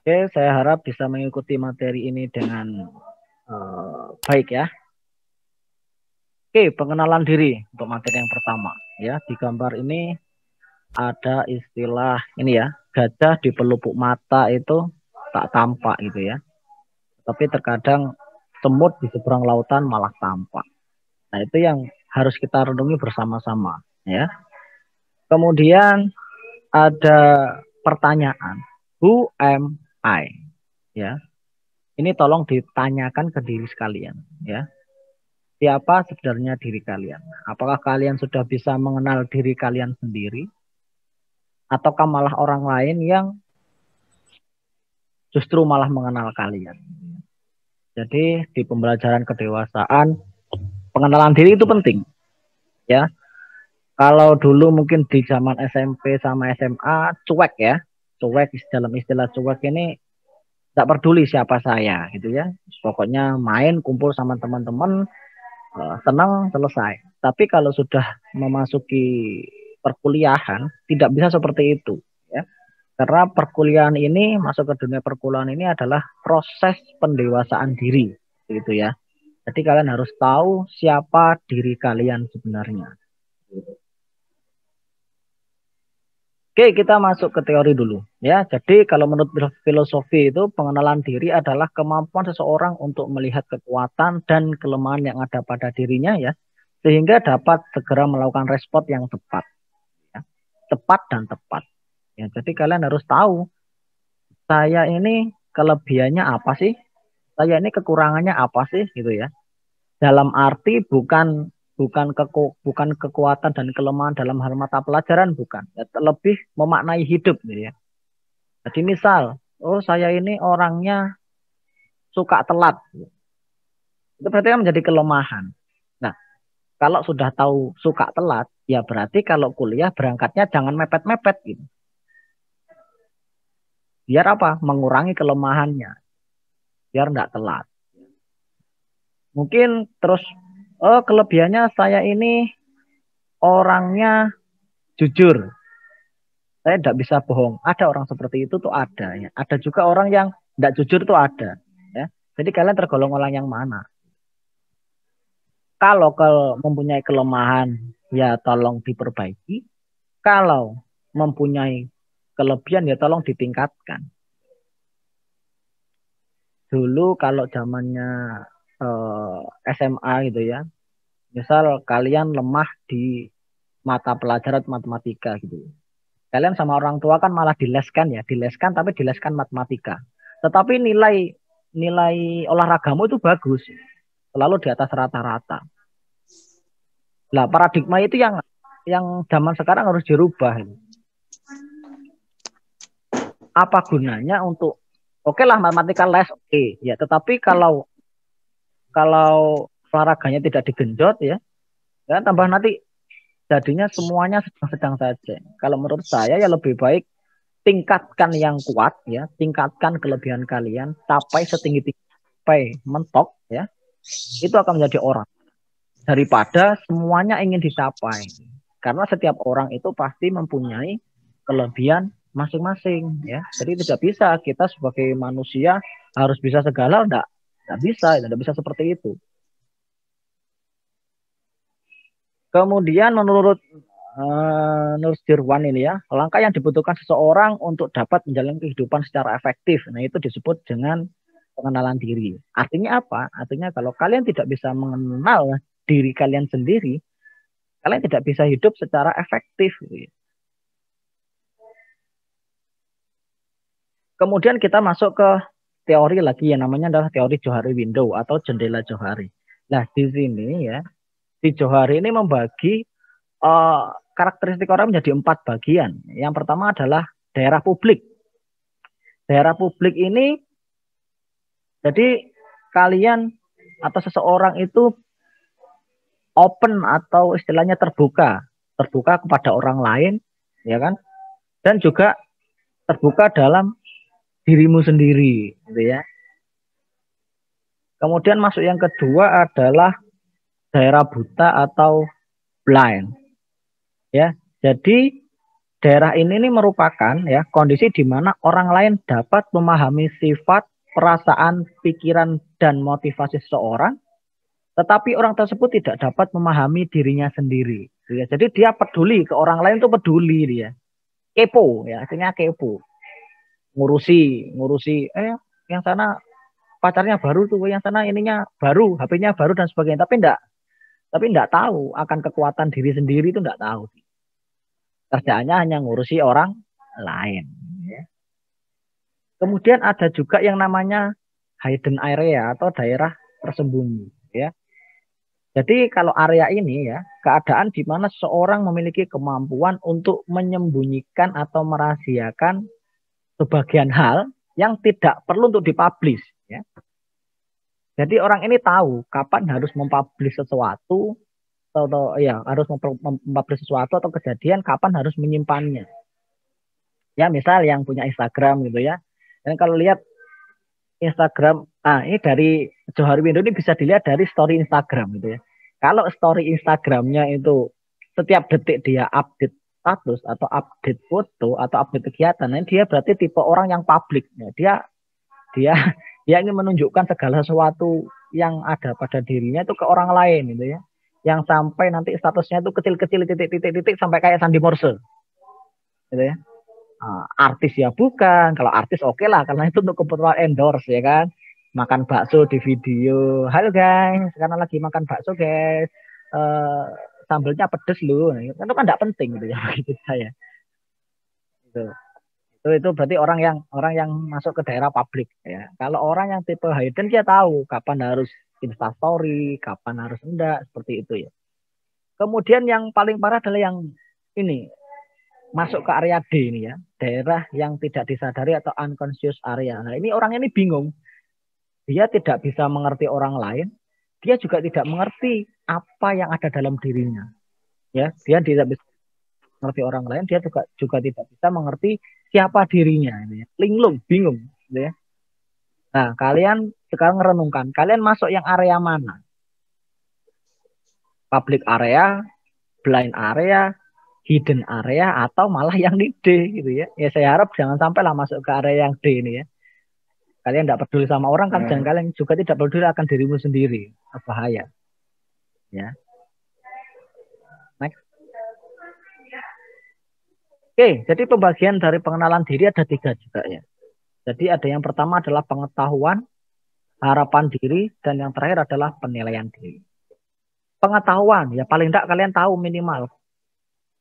Oke, saya harap bisa mengikuti materi ini dengan baik ya. Oke, pengenalan diri untuk materi yang pertama. Ya, di gambar ini ada istilah ini ya, gajah di pelupuk mata itu tak tampak gitu ya. Tapi terkadang semut di seberang lautan malah tampak. Nah, itu yang harus kita renungi bersama-sama ya. Kemudian ada pertanyaan, who am I? Ya. Ini tolong ditanyakan ke diri sekalian ya. Siapa sebenarnya diri kalian? Apakah kalian sudah bisa mengenal diri kalian sendiri? Ataukah malah orang lain yang justru malah mengenal kalian? Jadi di pembelajaran kedewasaan, pengenalan diri itu penting. Ya, kalau dulu mungkin di zaman SMP sama SMA cuek ya, cuek dalam istilah cuek ini tidak peduli siapa saya gitu ya. Pokoknya main kumpul sama teman-teman, tenang selesai. Tapi kalau sudah memasuki perkuliahan tidak bisa seperti itu ya. Karena perkuliahan ini masuk ke dunia perkuliahan ini adalah proses pendewasaan diri gitu ya. Jadi kalian harus tahu siapa diri kalian sebenarnya. Oke, kita masuk ke teori dulu ya. Jadi kalau menurut filosofi itu pengenalan diri adalah kemampuan seseorang untuk melihat kekuatan dan kelemahan yang ada pada dirinya ya, sehingga dapat segera melakukan respon yang tepat ya. Tepat dan tepat. Ya, jadi kalian harus tahu saya ini kelebihannya apa sih? Saya ini kekurangannya apa sih gitu ya. Dalam arti bukan kekuatan dan kelemahan dalam hal mata pelajaran bukan. Ya, lebih memaknai hidup gitu ya. Jadi misal, oh saya ini orangnya suka telat. Itu berarti kan menjadi kelemahan. Nah, kalau sudah tahu suka telat, ya berarti kalau kuliah berangkatnya jangan mepet-mepet gitu. Biar apa? Mengurangi kelemahannya. Biar nggak telat. Mungkin terus, oh kelebihannya saya ini orangnya jujur. Saya tidak bisa bohong. Ada orang seperti itu tuh ada. Ya. Ada juga orang yang tidak jujur tuh ada. Ya. Jadi kalian tergolong orang yang mana? Kalau mempunyai kelemahan, ya tolong diperbaiki. Kalau mempunyai kelebihan, ya tolong ditingkatkan. Dulu kalau zamannya SMA gitu ya, misal kalian lemah di mata pelajaran matematika gitu. Kalian sama orang tua kan malah dileskan ya, dileskan tapi dileskan matematika. Tetapi nilai nilai olahragamu itu bagus, selalu di atas rata-rata. Nah, paradigma itu yang zaman sekarang harus dirubah. Apa gunanya untuk oke lah matematika les oke ya, tetapi kalau olahraganya tidak digenjot ya, ya tambah nanti jadinya semuanya sedang-sedang saja. Kalau menurut saya ya lebih baik tingkatkan yang kuat ya, tingkatkan kelebihan kalian capai setinggi-tinggi sampai mentok ya. Itu akan menjadi orang daripada semuanya ingin dicapai. Karena setiap orang itu pasti mempunyai kelebihan masing-masing ya. Jadi tidak bisa kita sebagai manusia harus bisa segala, enggak bisa, tidak bisa seperti itu. Kemudian menurut Nur Dirwan ini ya, langkah yang dibutuhkan seseorang untuk dapat menjalani kehidupan secara efektif. Nah, itu disebut dengan pengenalan diri. Artinya apa? Artinya kalau kalian tidak bisa mengenal diri kalian sendiri, kalian tidak bisa hidup secara efektif. Kemudian kita masuk ke teori lagi yang namanya adalah teori Johari window atau jendela Johari. Nah, di sini ya, di Johari ini membagi karakteristik orang menjadi 4 bagian. Yang pertama adalah daerah publik. Daerah publik ini, jadi kalian atau seseorang itu open atau istilahnya terbuka, terbuka kepada orang lain, ya kan? Dan juga terbuka dalam dirimu sendiri, gitu ya. Kemudian masuk yang kedua adalah daerah buta atau blind, ya. Jadi daerah ini nih merupakan ya kondisi di mana orang lain dapat memahami sifat, perasaan, pikiran dan motivasi seseorang, tetapi orang tersebut tidak dapat memahami dirinya sendiri. Ya, jadi dia peduli ke orang lain tuh peduli dia. Kepo ya, artinya kepo. Ngurusi yang sana pacarnya baru tuh, yang sana ininya baru, HP-nya baru dan sebagainya. Tapi enggak tahu akan kekuatan diri sendiri itu enggak tahu. Kerjaannya hanya ngurusi orang lain. Ya. Kemudian ada juga yang namanya hidden area atau daerah tersembunyi. Ya. Jadi kalau area ini ya, keadaan di mana seorang memiliki kemampuan untuk menyembunyikan atau merahasiakan sebagian hal yang tidak perlu untuk dipublish. Ya. Jadi orang ini tahu kapan harus mempublish sesuatu atau ya harus mempublish sesuatu atau kejadian, kapan harus menyimpannya. Ya misal yang punya Instagram gitu ya. Dan kalau lihat Instagram, ini dari Johari Window ini bisa dilihat dari story Instagram gitu ya. Kalau story Instagramnya itu setiap detik dia update status atau update foto atau update kegiatan, nah dia berarti tipe orang yang publik. Ya. Dia dia ingin menunjukkan segala sesuatu yang ada pada dirinya itu ke orang lain gitu ya. Yang sampai nanti statusnya itu kecil-kecil titik-titik sampai kayak Sandi Morse. Gitu ya. Artis ya bukan, kalau artis oke lah karena itu untuk keperluan endorse ya kan. Makan bakso di video, halo guys sekarang lagi makan bakso guys, sambelnya pedes loh, itu kan tidak penting gitu ya bagi saya. Itu berarti orang yang masuk ke daerah publik ya. Kalau orang yang tipe hidden dia tahu kapan harus instastory, kapan harus enggak, seperti itu ya. Kemudian yang paling parah adalah yang ini, masuk ke area D ini ya, daerah yang tidak disadari atau unconscious area. Nah ini orang ini bingung, dia tidak bisa mengerti orang lain, dia juga tidak mengerti apa yang ada dalam dirinya. Ya, dia tidak bisa mengerti orang lain, dia juga tidak bisa mengerti siapa dirinya. Ya. Linglung, bingung. Ya. Nah kalian sekarang renungkan, kalian masuk yang area mana? Public area, blind area, hidden area, atau malah yang di D gitu ya. Ya saya harap jangan sampai lah masuk ke area yang D ini ya. Kalian tidak peduli sama orang kan, dan kalian juga tidak peduli akan dirimu sendiri. Bahaya. Ya. Next. Oke, jadi pembagian dari pengenalan diri ada 3 juga ya. Jadi ada yang pertama adalah pengetahuan, harapan diri, dan yang terakhir adalah penilaian diri. Pengetahuan, ya paling tidak kalian tahu minimal.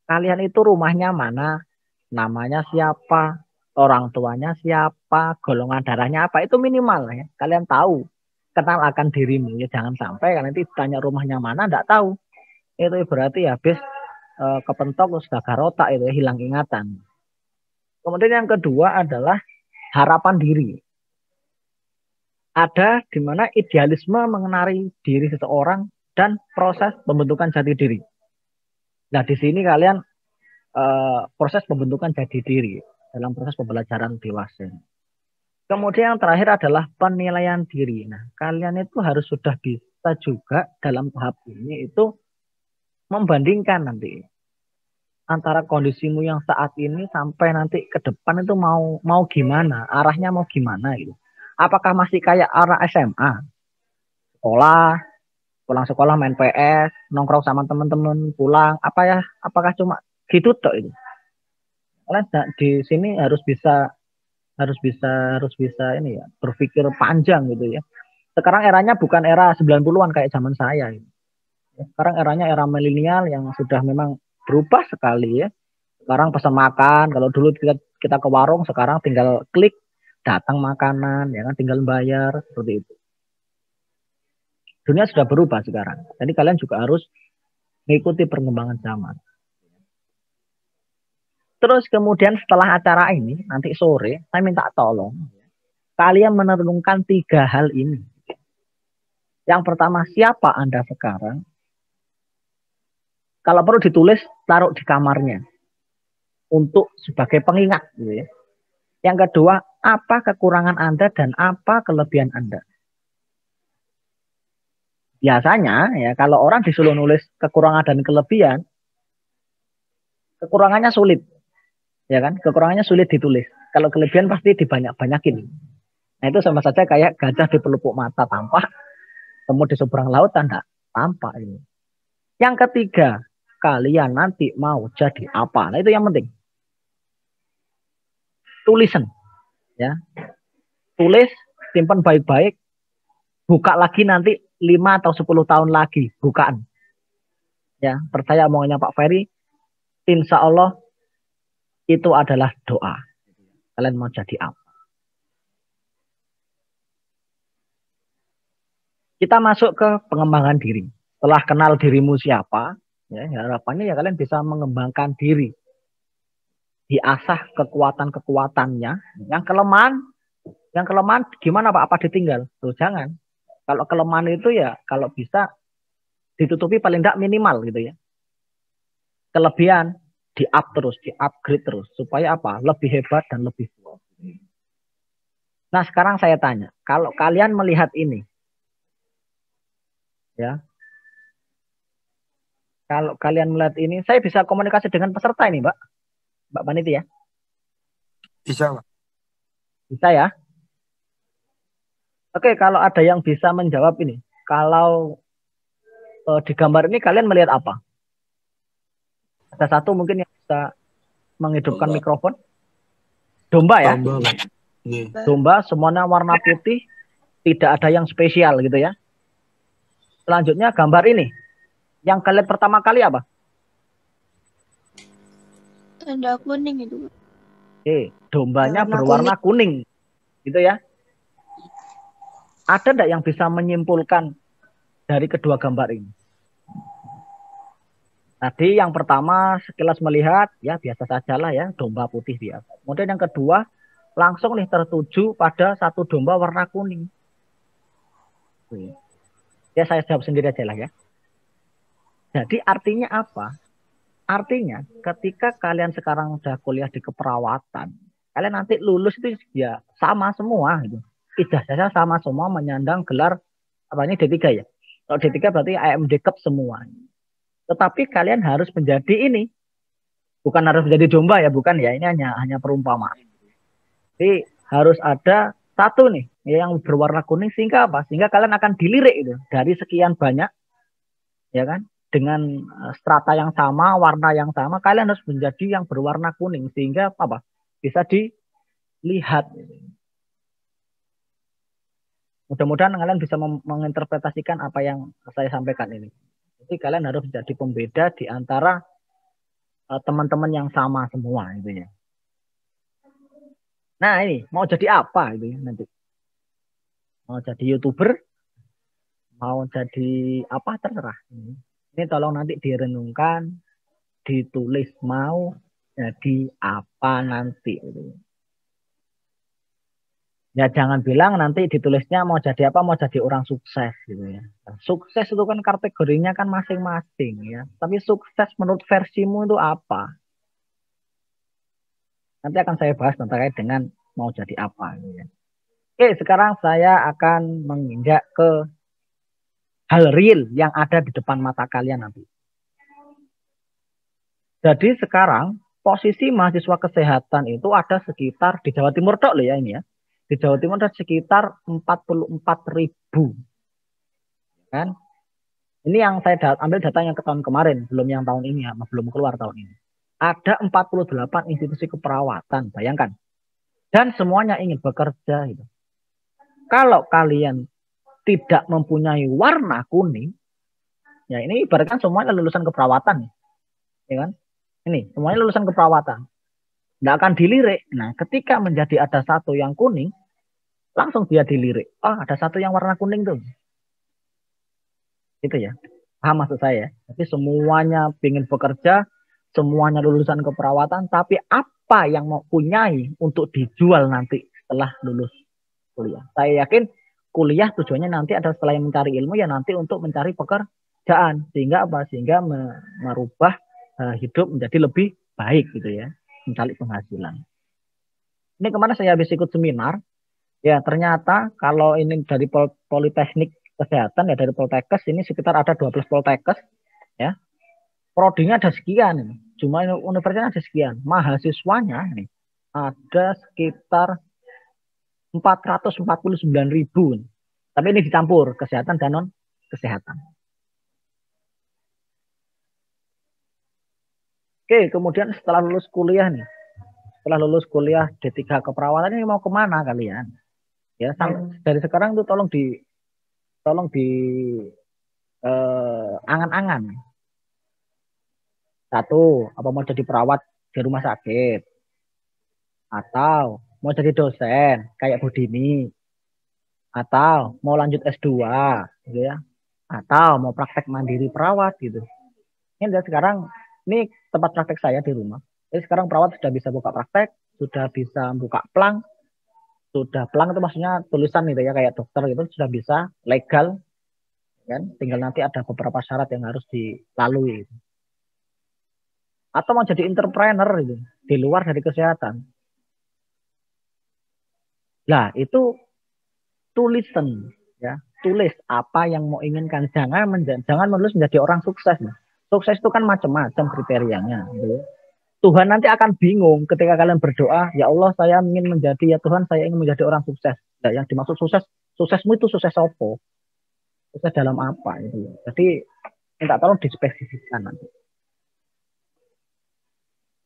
Kalian itu rumahnya mana, namanya siapa, orang tuanya siapa, golongan darahnya apa, itu minimal ya. Kalian tahu, kenal akan dirimu. Ya jangan sampai kalian nanti tanya rumahnya mana, enggak tahu. Itu berarti habis kepentok sudah garotak itu, hilang ingatan. Kemudian yang kedua adalah harapan diri. Ada di mana idealisme mengenali diri seseorang dan proses pembentukan jati diri. Nah di sini kalian proses pembentukan jati diri dalam proses pembelajaran dewasa. Kemudian yang terakhir adalah penilaian diri. Nah, kalian itu harus sudah bisa juga dalam tahap ini itu membandingkan nanti antara kondisimu yang saat ini sampai nanti ke depan itu mau gimana, arahnya mau gimana gitu. Apakah masih kayak arah SMA, sekolah, pulang sekolah main PS, nongkrong sama teman-teman, pulang, apakah cuma gitu toh itu? Kalian di sini harus bisa ini ya, berpikir panjang gitu ya. Sekarang eranya bukan era 90-an kayak zaman saya. Sekarang eranya era milenial yang sudah memang berubah sekali ya. Sekarang pesan makan, kalau dulu kita ke warung, sekarang tinggal klik datang makanan, ya kan, tinggal bayar seperti itu. Dunia sudah berubah sekarang. Jadi kalian juga harus mengikuti perkembangan zaman. Terus kemudian setelah acara ini, nanti sore, saya minta tolong kalian merenungkan 3 hal ini. Yang pertama, siapa Anda sekarang? Kalau perlu ditulis, taruh di kamarnya untuk sebagai pengingat. Gitu ya. Yang kedua, apa kekurangan Anda dan apa kelebihan Anda? Biasanya ya kalau orang disuruh nulis kekurangan dan kelebihan, kekurangannya sulit. Ya kan? Kekurangannya sulit ditulis. Kalau kelebihan pasti dibanyak-banyakin. Nah, itu sama saja kayak gajah di pelupuk mata tampak, semut di seberang lautan enggak tampak ini. Yang ketiga, kalian nanti mau jadi apa? Nah, itu yang penting. Tulisan, ya. Tulis, simpan baik-baik, buka lagi nanti 5 atau 10 tahun lagi, bukaan. Ya, percaya omongannya Pak Ferry, insya Allah itu adalah doa. Kalian mau jadi apa? Kita masuk ke pengembangan diri. Setelah kenal dirimu siapa, ya, harapannya ya kalian bisa mengembangkan diri. Diasah kekuatan-kekuatannya. Yang kelemahan gimana Pak? Apa ditinggal? Tuh jangan. Kalau kelemahan itu ya kalau bisa ditutupi paling tidak minimal gitu ya. Kelebihan di-up terus, di-upgrade terus. Supaya apa? Lebih hebat dan lebih kuat. Nah sekarang saya tanya, kalau kalian melihat ini, ya, kalau kalian melihat ini, saya bisa komunikasi dengan peserta ini, Mbak Panitia. Bisa, Pak. Bisa ya? Oke, kalau ada yang bisa menjawab ini, kalau di gambar ini kalian melihat apa? Ada satu mungkin yang bisa menghidupkan Domba. mikrofon. Domba ya? Domba, Pak. Yeah. Domba semuanya warna putih, tidak ada yang spesial gitu ya. Selanjutnya gambar ini, yang kalian pertama kali apa? Tanda kuning itu. Oke, dombanya berwarna kuning, gitu ya. Ada enggak yang bisa menyimpulkan dari kedua gambar ini? Tadi yang pertama sekilas melihat, ya biasa sajalah ya, domba putih dia. Kemudian yang kedua, langsung nih tertuju pada satu domba warna kuning. Ya saya jawab sendiri aja lah ya. Jadi artinya apa? Artinya ketika kalian sekarang udah kuliah di keperawatan, kalian nanti lulus itu ya sama semua gitu. Ijazahnya sama semua menyandang gelar apa ini D3 ya. Kalau D3 berarti IMD Cup semua. Tetapi kalian harus menjadi ini. Bukan harus menjadi domba ya, bukan ya. Ini hanya perumpamaan. Jadi harus ada satu nih yang berwarna kuning sehingga apa? Sehingga kalian akan dilirik itu dari sekian banyak, ya kan? Dengan strata yang sama, warna yang sama, kalian harus menjadi yang berwarna kuning sehingga apa? Bisa dilihat. Mudah-mudahan kalian bisa menginterpretasikan apa yang saya sampaikan ini. Jadi kalian harus menjadi pembeda di antara teman-teman yang sama semua gitu ya. Nah ini mau jadi apa itu ya nanti? Mau jadi YouTuber? Mau jadi apa terserah. Ini tolong nanti direnungkan, ditulis mau jadi apa nanti. Ya jangan bilang nanti ditulisnya mau jadi apa, mau jadi orang sukses gitu ya. Sukses itu kan kategorinya kan masing-masing ya. Tapi sukses menurut versimu itu apa? Nanti akan saya bahas terkait dengan mau jadi apa. Gitu ya. Oke, sekarang saya akan menginjak ke hal real yang ada di depan mata kalian nanti. Jadi sekarang posisi mahasiswa kesehatan itu ada sekitar di Jawa Timur dok loh ya ini ya. Di Jawa Timur ada sekitar 44.000. Kan? Ini yang saya ambil datanya ke tahun kemarin, belum yang tahun ini, belum keluar tahun ini. Ada 48 institusi keperawatan, bayangkan. Dan semuanya ingin bekerja. Gitu. Kalau kalian tidak mempunyai warna kuning, ya ini ibaratkan semuanya lulusan keperawatan. Ya kan? Ini semuanya lulusan keperawatan. Tidak akan dilirik. Nah, ketika menjadi ada satu yang kuning, langsung dia dilirik. Oh, ada satu yang warna kuning tuh. Itu ya. Paham maksud saya? Jadi semuanya ingin bekerja, semuanya lulusan keperawatan, tapi apa yang mau punyai untuk dijual nanti setelah lulus kuliah? Saya yakin kuliah tujuannya nanti adalah selain mencari ilmu, ya nanti untuk mencari pekerjaan. Sehingga apa? Sehingga merubah hidup menjadi lebih baik gitu ya. Mencari penghasilan. Ini kemana saya habis ikut seminar, ya ternyata kalau ini dari Politeknik Kesehatan ya dari Poltekkes ini sekitar ada 12 Poltekkes ya. Prodinya ada sekian ini. jumlah universitasnya ada sekian. Mahasiswanya nih ada sekitar 449.000. Tapi ini dicampur kesehatan dan non kesehatan. Oke, kemudian setelah lulus kuliah nih, setelah lulus kuliah D3 keperawatan ini mau kemana kalian? Ya, dari sekarang tuh tolong di angan-angan. Satu, apa mau jadi perawat di rumah sakit? Atau mau jadi dosen kayak Budini? Atau mau lanjut S2 gitu ya? Atau mau praktek mandiri perawat gitu. Ini dari sekarang, ini tempat praktek saya di rumah. Jadi sekarang perawat sudah bisa buka praktek, sudah bisa buka plang, sudah plang itu maksudnya tulisan gitu ya, kayak dokter gitu, sudah bisa legal, kan? Tinggal nanti ada beberapa syarat yang harus dilalui. Gitu. Atau mau jadi entrepreneur gitu, di luar dari kesehatan. Nah, itu tulisan ya, tulis apa yang mau inginkan. Jangan menulis menjadi orang sukses. Sukses itu kan macam-macam kriterianya. Gitu. Tuhan nanti akan bingung ketika kalian berdoa, ya Allah saya ingin menjadi, ya Tuhan saya ingin menjadi orang sukses. Nah, yang dimaksud sukses, suksesmu itu sukses apa? Sukses dalam apa? Gitu. Jadi minta tolong dispesifikkan nanti.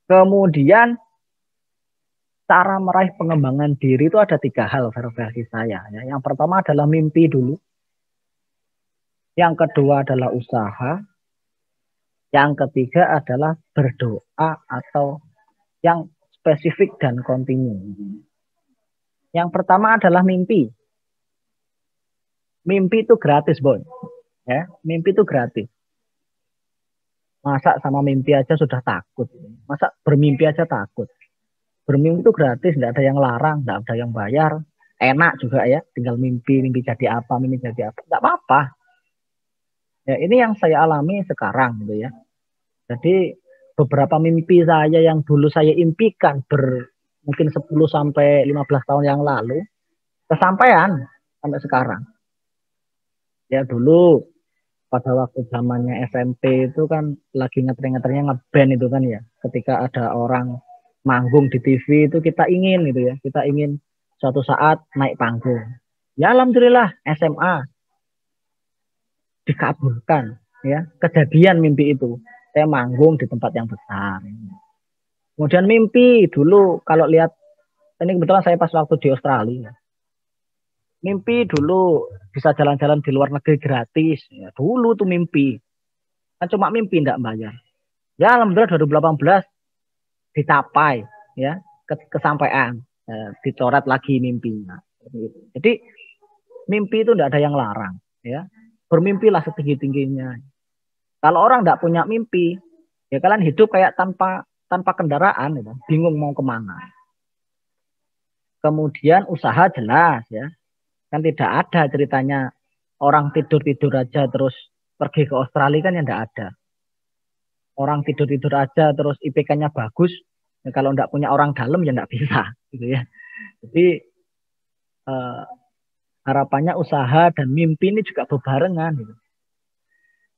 Kemudian cara meraih pengembangan diri itu ada 3 hal versi saya. Ya. Yang pertama adalah mimpi dulu. Yang kedua adalah usaha. Yang ketiga adalah berdoa atau yang spesifik dan kontinu. Yang pertama adalah mimpi. Mimpi itu gratis, Boy. Ya, mimpi itu gratis. Masa sama mimpi aja sudah takut. Masa bermimpi aja takut. Bermimpi itu gratis, tidak ada yang larang, tidak ada yang bayar. Enak juga ya, tinggal mimpi jadi apa, mimpi jadi apa. Tidak apa-apa. Ya, ini yang saya alami sekarang gitu ya. Jadi beberapa mimpi saya yang dulu saya impikan mungkin 10 sampai 15 tahun yang lalu kesampaian sampai sekarang. Ya dulu pada waktu zamannya SMP itu kan lagi ngetren-ngetrennya ngeband itu kan ya. Ketika ada orang manggung di TV itu kita ingin gitu ya. Kita ingin suatu saat naik panggung. Ya alhamdulillah SMA dikabulkan ya. Kejadian mimpi itu. Saya manggung di tempat yang besar. Kemudian mimpi dulu kalau lihat, ini kebetulan saya pas waktu di Australia. Mimpi dulu bisa jalan-jalan di luar negeri gratis. Ya, dulu tuh mimpi. Kan cuma mimpi enggak bayar. Ya alhamdulillah 2018 dicapai ya, kesampaian. Dicoret lagi mimpinya. Jadi mimpi itu enggak ada yang larang ya. Bermimpilah setinggi-tingginya. Kalau orang enggak punya mimpi, ya kalian hidup kayak tanpa kendaraan gitu. Bingung mau kemana. Kemudian usaha jelas ya. Kan tidak ada ceritanya orang tidur-tidur aja terus pergi ke Australia kan ya tidak ada. Orang tidur-tidur aja terus IPK-nya bagus, ya kalau tidak punya orang dalam ya tidak bisa. Gitu ya. Jadi harapannya usaha dan mimpi ini juga bebarengan. Gitu.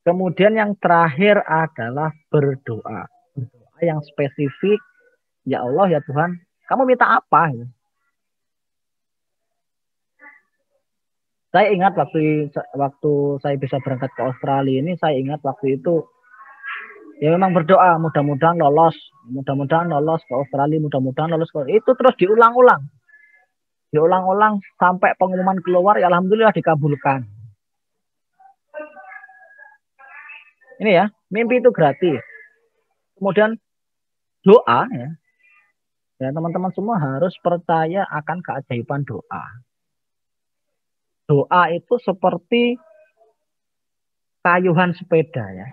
Kemudian yang terakhir adalah berdoa. Berdoa yang spesifik, ya Allah ya Tuhan, kamu minta apa? Gitu. Saya ingat waktu saya bisa berangkat ke Australia ini, saya ingat waktu itu ya memang berdoa mudah-mudahan lolos ke Australia, mudah-mudahan lolos itu terus diulang-ulang sampai pengumuman keluar ya alhamdulillah dikabulkan. Ini ya, mimpi itu gratis. Kemudian doa ya teman-teman semua harus percaya akan keajaiban doa. Doa itu seperti kayuhan sepeda ya.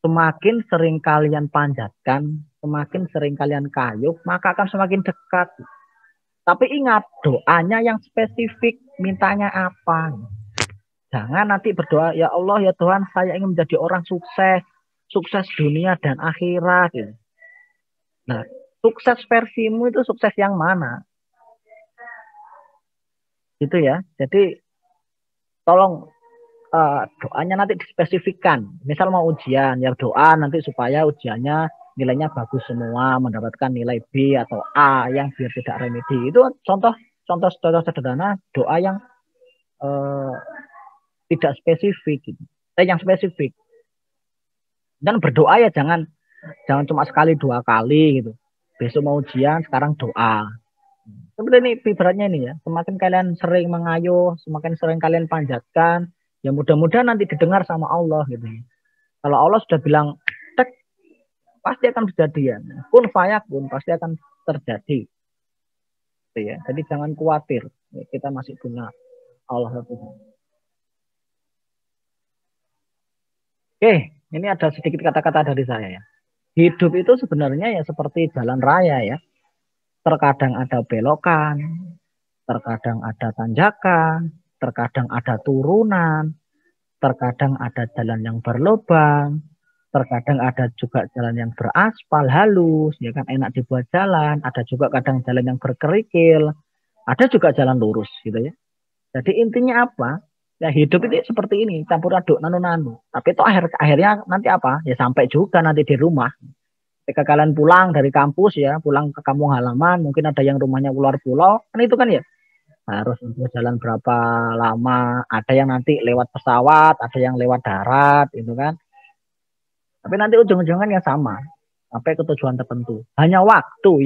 Semakin sering kalian panjatkan, semakin sering kalian kayuh, maka akan semakin dekat. Tapi ingat, doanya yang spesifik, mintanya apa. Jangan nanti berdoa, ya Allah ya Tuhan, saya ingin menjadi orang sukses. Sukses dunia dan akhirat. Gitu. Nah, sukses versimu itu sukses yang mana? Gitu ya. Jadi tolong doanya nanti dispesifikkan. Misal mau ujian, ya doa nanti supaya ujiannya nilainya bagus semua, mendapatkan nilai B atau A yang biar tidak remedi. Itu contoh sederhana doa yang tidak spesifik, gitu. Yang spesifik. Dan berdoa ya jangan cuma sekali 2 kali gitu. Besok mau ujian, sekarang doa. Seperti ini ibaratnya ini ya. Semakin kalian sering mengayuh, semakin sering kalian panjatkan, ya mudah-mudahan nanti didengar sama Allah gitu. Kalau Allah sudah bilang tek, pasti akan kejadian. Kun fayakun pasti akan terjadi. Gitu ya. Jadi jangan khawatir. Kita masih punya Allah Tuhan. Oke, ini ada sedikit kata-kata dari saya ya. Hidup itu sebenarnya ya seperti jalan raya ya. Terkadang ada belokan, terkadang ada tanjakan, terkadang ada turunan, terkadang ada jalan yang berlubang, terkadang ada juga jalan yang beraspal halus, ya kan enak dibuat jalan, ada juga kadang jalan yang berkerikil, ada juga jalan lurus gitu ya. Jadi intinya apa? Ya hidup itu seperti ini, campur aduk nanu-nanu. Tapi itu akhirnya nanti apa? Ya sampai juga nanti di rumah. Ketika kalian pulang dari kampus ya, pulang ke kampung halaman, mungkin ada yang rumahnya keluar pulau, kan itu kan ya. Harus untuk jalan berapa lama, ada yang nanti lewat pesawat, ada yang lewat darat, itu kan. Tapi nanti ujung-ujungnya sama, sampai ke tujuan tertentu. Hanya waktu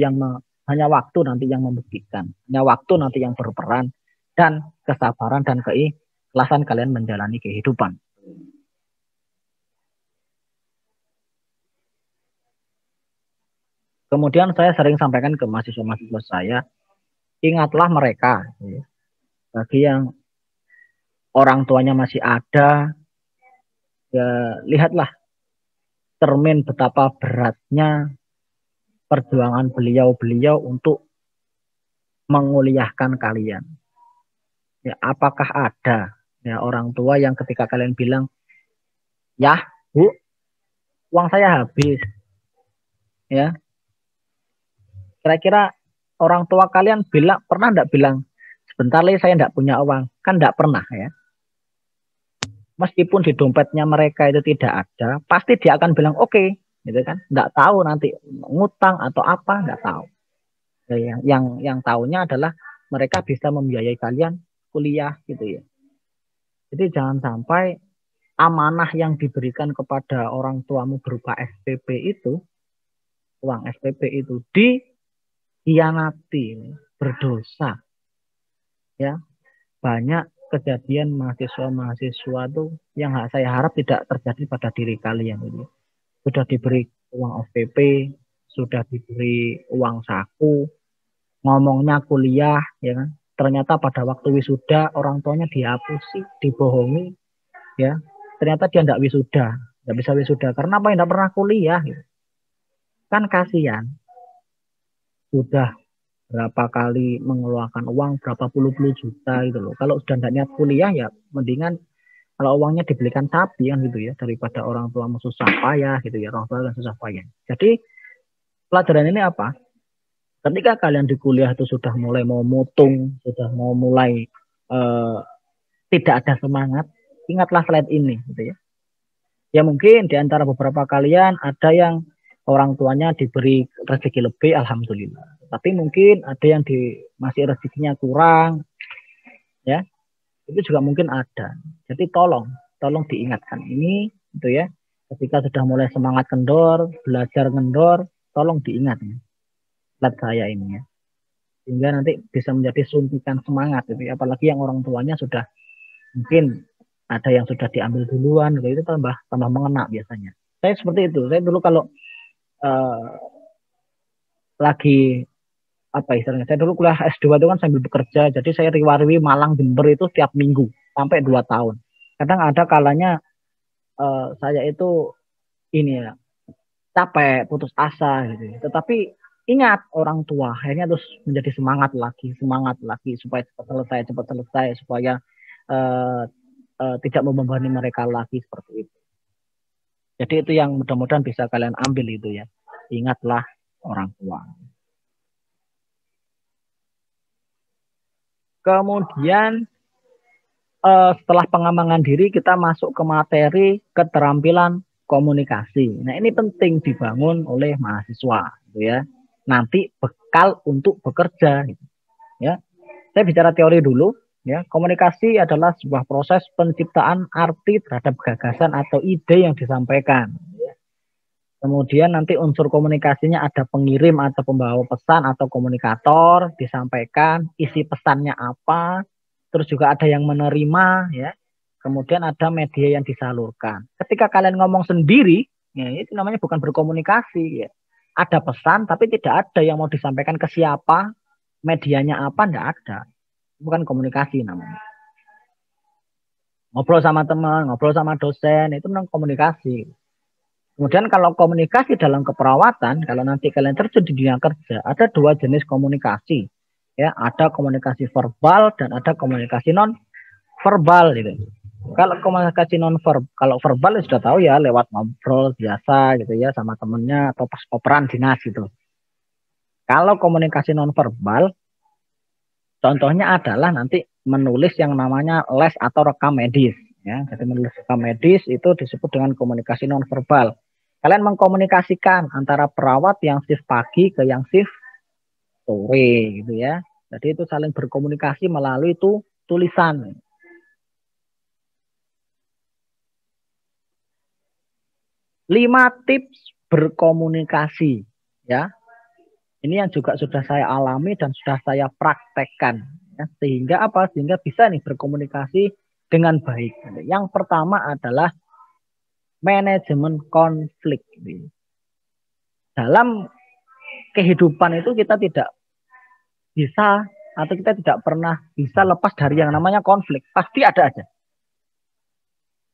nanti yang membuktikan, hanya waktu nanti yang berperan, dan kesabaran dan keikhlasan kalian menjalani kehidupan. Kemudian saya sering sampaikan ke mahasiswa-mahasiswa saya, ingatlah mereka, ya. Bagi yang orang tuanya masih ada, ya lihatlah cermin betapa beratnya perjuangan beliau-beliau untuk menguliahkan kalian. Ya, apakah ada ya orang tua yang ketika kalian bilang, ya Bu, uang saya habis, ya kira-kira orang tua kalian pernah enggak bilang sebentar lagi saya enggak punya uang? Kan enggak pernah ya. Meskipun di dompetnya mereka itu tidak ada, pasti dia akan bilang oke, gitu kan? Enggak tahu nanti ngutang atau apa, enggak tahu. Ya, yang tahunya adalah mereka bisa membiayai kalian kuliah gitu ya. Jadi jangan sampai amanah yang diberikan kepada orang tuamu berupa SPP itu, uang SPP itu dikhianati, berdosa. Ya, banyak kejadian mahasiswa tuh yang saya harap tidak terjadi pada diri kalian ini. Sudah diberi uang SPP, sudah diberi uang saku, ngomongnya kuliah, ya kan? Ternyata pada waktu wisuda orang tuanya dihapusi, dibohongi, ya. Ternyata dia tidak wisuda, tidak bisa wisuda karena apa? Tidak pernah kuliah, gitu. Kan kasihan. Sudah berapa kali mengeluarkan uang berapa puluh juta gitu loh. Kalau sudah tidak niat kuliah ya mendingan kalau uangnya dibelikan sapi kan gitu ya, daripada orang tua susah payah gitu ya, orang tua kan susah payah. Jadi pelajaran ini apa? Ketika kalian di kuliah itu sudah mulai mau mutung, sudah mau mulai tidak ada semangat, ingatlah slide ini gitu ya. Ya mungkin di antara beberapa kalian ada yang orang tuanya diberi rezeki lebih, alhamdulillah. Tapi mungkin ada yang masih rezekinya kurang, ya. Itu juga mungkin ada. Jadi tolong diingatkan ini, gitu ya. Ketika sudah mulai semangat kendor, belajar kendor, tolong diingat. Lihat saya ini ya. Sehingga nanti bisa menjadi suntikan semangat, gitu ya. Apalagi yang orang tuanya sudah mungkin ada yang sudah diambil duluan, gitu, itu tambah mengena biasanya. Saya seperti itu. Saya dulu kalau lagi apa istilahnya, saya dulu kuliah S2 itu kan sambil bekerja, jadi saya riwa-riwi Malang Jember itu tiap minggu sampai 2 tahun. Kadang ada kalanya saya itu ini ya capek, putus asa gitu. Tetapi ingat orang tua, akhirnya terus menjadi semangat lagi supaya cepat selesai supaya tidak membebani mereka lagi seperti itu. Jadi itu yang mudah-mudahan bisa kalian ambil itu ya. Ingatlah orang tua. Kemudian setelah pengembangan diri kita masuk ke materi keterampilan komunikasi. Nah, ini penting dibangun oleh mahasiswa, gitu ya. Nanti bekal untuk bekerja, gitu. Ya. Saya bicara teori dulu, ya. Komunikasi adalah sebuah proses penciptaan arti terhadap gagasan atau ide yang disampaikan. Ya. Kemudian nanti unsur komunikasinya ada pengirim atau pembawa pesan atau komunikator, disampaikan isi pesannya apa, terus juga ada yang menerima, ya. Kemudian ada media yang disalurkan. Ketika kalian ngomong sendiri, ya, itu namanya bukan berkomunikasi. Ya. Ada pesan, tapi tidak ada yang mau disampaikan ke siapa, medianya apa, tidak ada. Bukan komunikasi namanya. Ngobrol sama teman, ngobrol sama dosen, itu memang komunikasi. Kemudian kalau komunikasi dalam keperawatan, kalau nanti kalian terjun di dunia kerja, ada dua jenis komunikasi. Ya, ada komunikasi verbal dan ada komunikasi non verbal gitu. Kalau komunikasi non verbal, kalau verbal ya sudah tahu ya lewat ngobrol biasa gitu ya sama temennya atau pas operan dinas gitu. Kalau komunikasi non verbal, contohnya adalah nanti menulis yang namanya les atau rekam medis. Ya, jadi menulis rekam medis itu disebut dengan komunikasi non verbal. Kalian mengkomunikasikan antara perawat yang shift pagi ke yang shift sore gitu ya. Jadi itu saling berkomunikasi melalui itu tulisan. 5 tips berkomunikasi, ya. Ini yang juga sudah saya alami dan sudah saya praktekkan, ya. Sehingga apa? Sehingga bisa nih berkomunikasi dengan baik. Yang pertama adalah manajemen konflik. Dalam kehidupan itu kita tidak bisa atau kita tidak pernah bisa lepas dari yang namanya konflik. Pasti ada aja.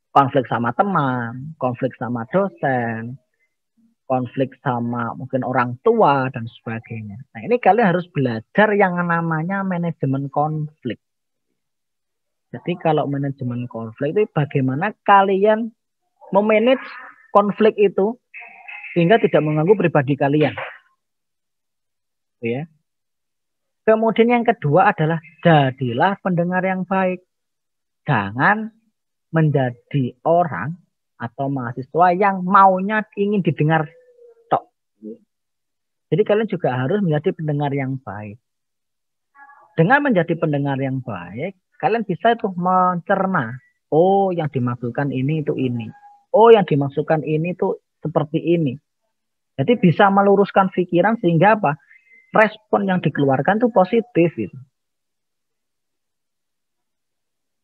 Konflik sama teman, konflik sama dosen, konflik sama mungkin orang tua dan sebagainya. Nah, ini kalian harus belajar yang namanya manajemen konflik. Jadi kalau manajemen konflik itu bagaimana kalian memanage konflik itu sehingga tidak mengganggu pribadi kalian. Ya. Kemudian yang kedua adalah jadilah pendengar yang baik. Jangan menjadi orang atau mahasiswa yang maunya ingin didengar tok. Jadi kalian juga harus menjadi pendengar yang baik. Dengan menjadi pendengar yang baik, kalian bisa itu mencerna. Oh, yang dimaksudkan ini itu ini. Oh, yang dimaksudkan ini itu seperti ini. Jadi bisa meluruskan pikiran sehingga apa? Respon yang dikeluarkan itu positif. Gitu.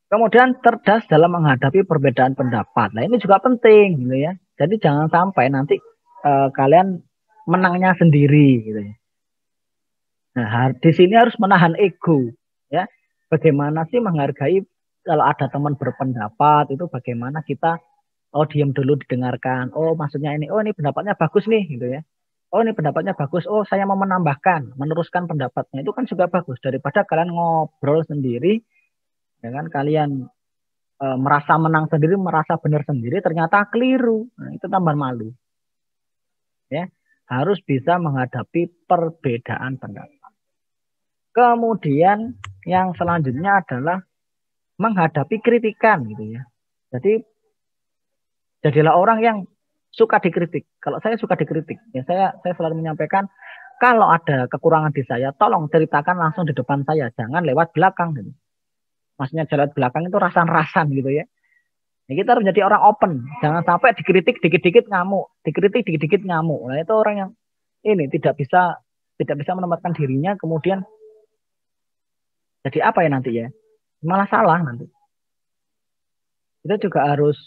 Kemudian cerdas dalam menghadapi perbedaan pendapat. Nah ini juga penting gitu ya. Jadi jangan sampai nanti kalian menangnya sendiri gitu ya. Nah di sini harus menahan ego ya. Bagaimana sih menghargai kalau ada teman berpendapat itu bagaimana kita diam dulu didengarkan. Oh maksudnya ini, oh ini pendapatnya bagus nih gitu ya. Oh ini pendapatnya bagus. Oh saya mau menambahkan, meneruskan pendapatnya itu kan juga bagus daripada kalian ngobrol sendiri. Dengan kalian merasa menang sendiri, merasa benar sendiri, ternyata keliru. Nah, itu tambah malu. Ya, harus bisa menghadapi perbedaan pendapat. Kemudian yang selanjutnya adalah menghadapi kritikan gitu ya. Jadi jadilah orang yang suka dikritik. Kalau saya suka dikritik, ya saya selalu menyampaikan kalau ada kekurangan di saya, tolong ceritakan langsung di depan saya, jangan lewat belakang gitu. Maksudnya jalan belakang itu rasan-rasan gitu ya. Nah, kita harus menjadi orang open. Jangan sampai dikritik dikit-dikit ngamuk, dikritik dikit-dikit ngamuk. Nah, itu orang yang ini tidak bisa menempatkan dirinya, kemudian jadi apa ya nanti ya? Malah salah nanti. Kita juga harus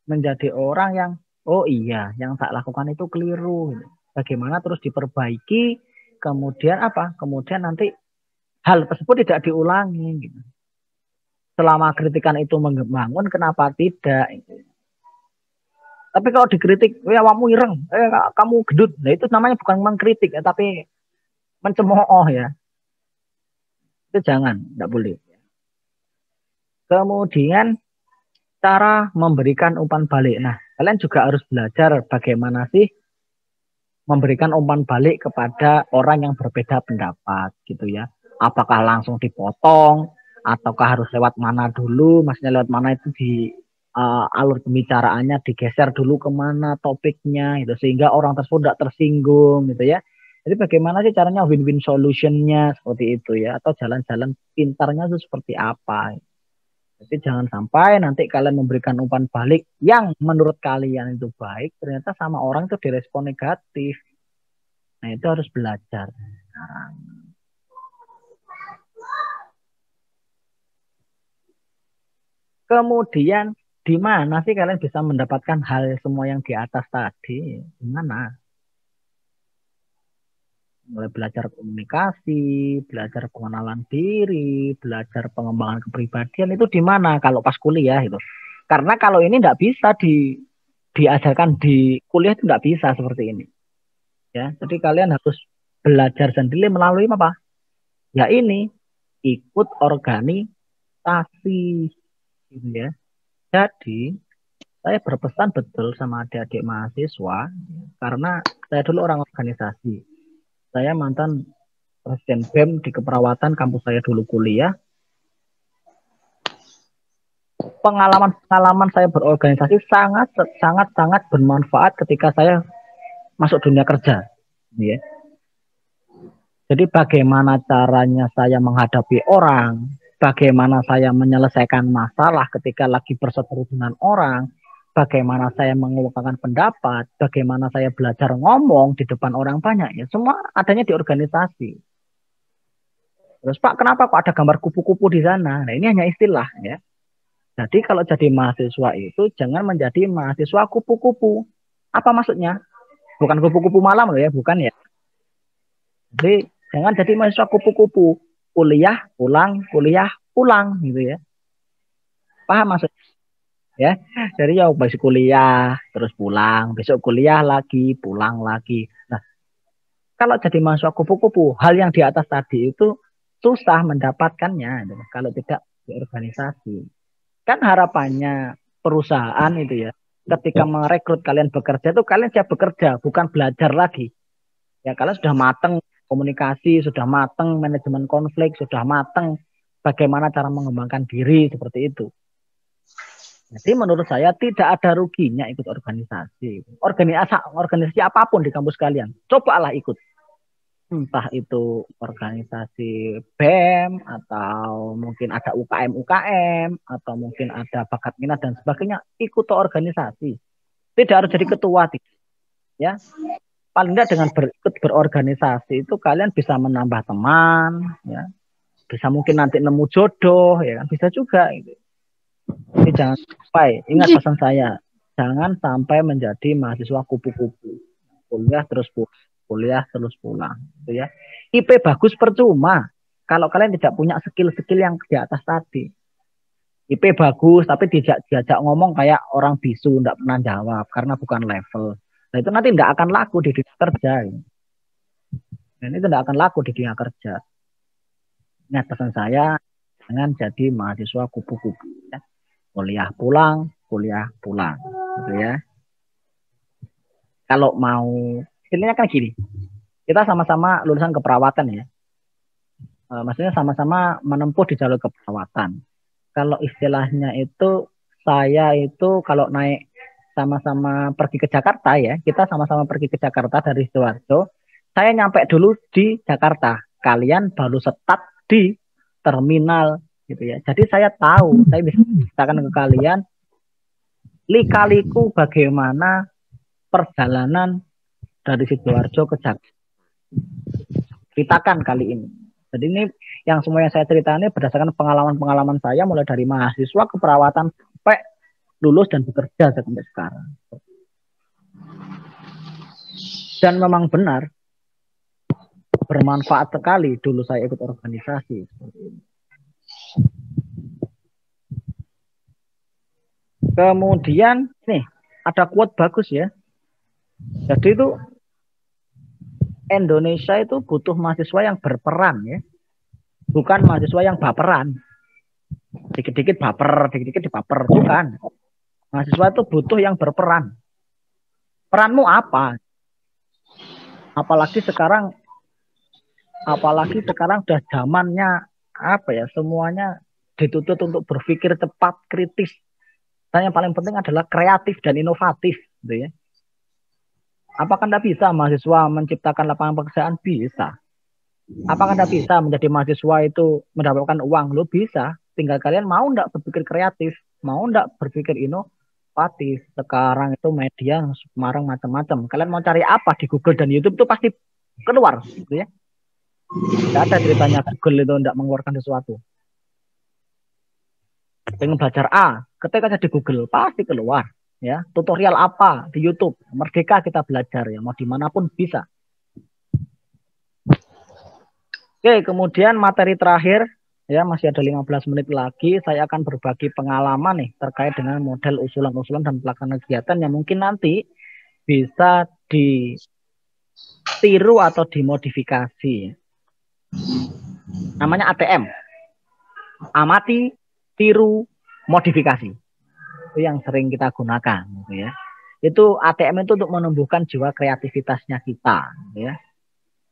menjadi orang yang oh iya, yang tak lakukan itu keliru. Bagaimana terus diperbaiki, kemudian apa? Kemudian nanti hal tersebut tidak diulangi gitu. Selama kritikan itu membangun, kenapa tidak? Tapi kalau dikritik, ya kamu ireng, kamu gendut, nah itu namanya bukan mengkritik, ya, tapi mencemooh ya. Itu jangan, tidak boleh. Kemudian cara memberikan umpan balik. Nah, kalian juga harus belajar bagaimana sih memberikan umpan balik kepada orang yang berbeda pendapat, gitu ya. Apakah langsung dipotong? Ataukah harus lewat mana dulu, maksudnya lewat mana itu alur pembicaraannya digeser dulu kemana topiknya gitu sehingga orang tersebut tidak tersinggung gitu ya. Jadi bagaimana sih caranya win-win solutionnya seperti itu ya, atau jalan-jalan pintarnya itu seperti apa. Jadi jangan sampai nanti kalian memberikan umpan balik yang menurut kalian itu baik, ternyata sama orang itu direspon negatif. Nah itu harus belajar. Nah, kemudian di mana sih kalian bisa mendapatkan hal semua yang di atas tadi? Di mana? Mulai belajar komunikasi, belajar pengenalan diri, belajar pengembangan kepribadian itu di mana kalau pas kuliah itu. Karena kalau ini tidak bisa diajarkan di kuliah itu nggak bisa seperti ini. Ya, jadi kalian harus belajar sendiri melalui apa? Ya ini ikut organisasi, gitu ya. Jadi saya berpesan betul sama adik-adik mahasiswa karena saya dulu orang organisasi. Saya mantan presiden BEM di keperawatan kampus saya dulu kuliah. Pengalaman saya berorganisasi sangat bermanfaat ketika saya masuk dunia kerja. Ya. Jadi bagaimana caranya saya menghadapi orang, bagaimana saya menyelesaikan masalah ketika lagi berseteru dengan orang, bagaimana saya mengungkapkan pendapat, bagaimana saya belajar ngomong di depan orang banyak, ya semua adanya di organisasi. Terus Pak, kenapa kok ada gambar kupu-kupu di sana? Nah ini hanya istilah ya. Jadi kalau jadi mahasiswa itu jangan menjadi mahasiswa kupu-kupu. Apa maksudnya? Bukan kupu-kupu malam loh ya, bukan ya. Jadi jangan jadi mahasiswa kupu-kupu. Kuliah, pulang gitu ya. Paham maksudnya? Ya, jadi ya besok kuliah terus pulang, besok kuliah lagi pulang lagi. Nah, kalau jadi mahasiswa kupu-kupu, hal yang di atas tadi itu susah mendapatkannya gitu, kalau tidak di organisasi. Kan harapannya perusahaan itu ya, ketika merekrut kalian bekerja itu kalian siap bekerja, bukan belajar lagi. Ya kalian sudah mateng komunikasi, sudah mateng manajemen konflik, sudah mateng bagaimana cara mengembangkan diri seperti itu. Jadi menurut saya tidak ada ruginya ikut organisasi. Organisasi apapun di kampus kalian, cobalah ikut. Entah itu organisasi BEM, atau mungkin ada UKM, atau mungkin ada bakat minat dan sebagainya, ikut organisasi. Tidak harus jadi ketua, ya. Paling tidak dengan ikut berorganisasi itu kalian bisa menambah teman, ya. Bisa mungkin nanti nemu jodoh, ya kan, bisa juga gitu. Jadi jangan sampai, ingat pesan saya, jangan sampai menjadi mahasiswa kupu-kupu. Kuliah terus pulang, gitu ya. IP bagus percuma kalau kalian tidak punya skill-skill yang di atas tadi. IP bagus tapi diajak ngomong kayak orang bisu, tidak pernah jawab karena bukan level. Nah itu nanti tidak akan laku di dunia kerja. Dan itu tidak akan laku di dunia kerja. Ingat pesan saya, jangan jadi mahasiswa kupu-kupu. Ya. Kuliah pulang, gitu ya. Kalau mau, istilahnya kan gini, kita sama-sama lulusan keperawatan ya. Maksudnya sama-sama menempuh di jalur keperawatan. Kalau istilahnya itu, saya itu kalau naik sama-sama pergi ke Jakarta ya, kita sama-sama pergi ke Jakarta dari Sidoarjo, saya nyampe dulu di Jakarta, kalian baru start di terminal gitu ya. Jadi saya tahu, saya bisa ceritakan ke kalian lika-liku bagaimana perjalanan dari Sidoarjo ke Jakarta. Ceritakan kali ini. Jadi ini yang semua yang saya ceritakan ini berdasarkan pengalaman-pengalaman saya mulai dari mahasiswa keperawatan sampai lulus dan bekerja sampai sekarang. Dan memang benar bermanfaat sekali dulu saya ikut organisasi seperti ini. Kemudian nih ada quote bagus ya. Jadi itu Indonesia itu butuh mahasiswa yang berperan ya. Bukan mahasiswa yang baperan. Dikit-dikit baper, dikit-dikit dibaper, bukan. Mahasiswa itu butuh yang berperan. Peranmu apa? Apalagi sekarang udah zamannya apa ya? Semuanya dituntut untuk berpikir cepat, kritis. Dan yang paling penting adalah kreatif dan inovatif, gitu ya. Apakah Anda bisa mahasiswa menciptakan lapangan pekerjaan? Bisa. Apakah Anda bisa menjadi mahasiswa itu mendapatkan uang? Lo bisa. Tinggal kalian mau nggak berpikir kreatif, mau nggak berpikir inovatif. Sekarang itu media sekarang macam-macam. Kalian mau cari apa di Google dan YouTube itu pasti keluar, gitu ya. Tidak ada ceritanya Google itu tidak mengeluarkan sesuatu. Pengen belajar A, ketika aja di Google pasti keluar. Ya, tutorial apa di YouTube, merdeka kita belajar ya, mau dimanapun bisa. Oke, kemudian materi terakhir ya, masih ada 15 menit lagi, saya akan berbagi pengalaman nih terkait dengan model usulan-usulan dan pelaksanaan kegiatan yang mungkin nanti bisa ditiru atau dimodifikasi. Namanya ATM. Amati, tiru, modifikasi. Itu yang sering kita gunakan, gitu ya. Itu ATM itu untuk menumbuhkan jiwa kreativitasnya kita, gitu ya.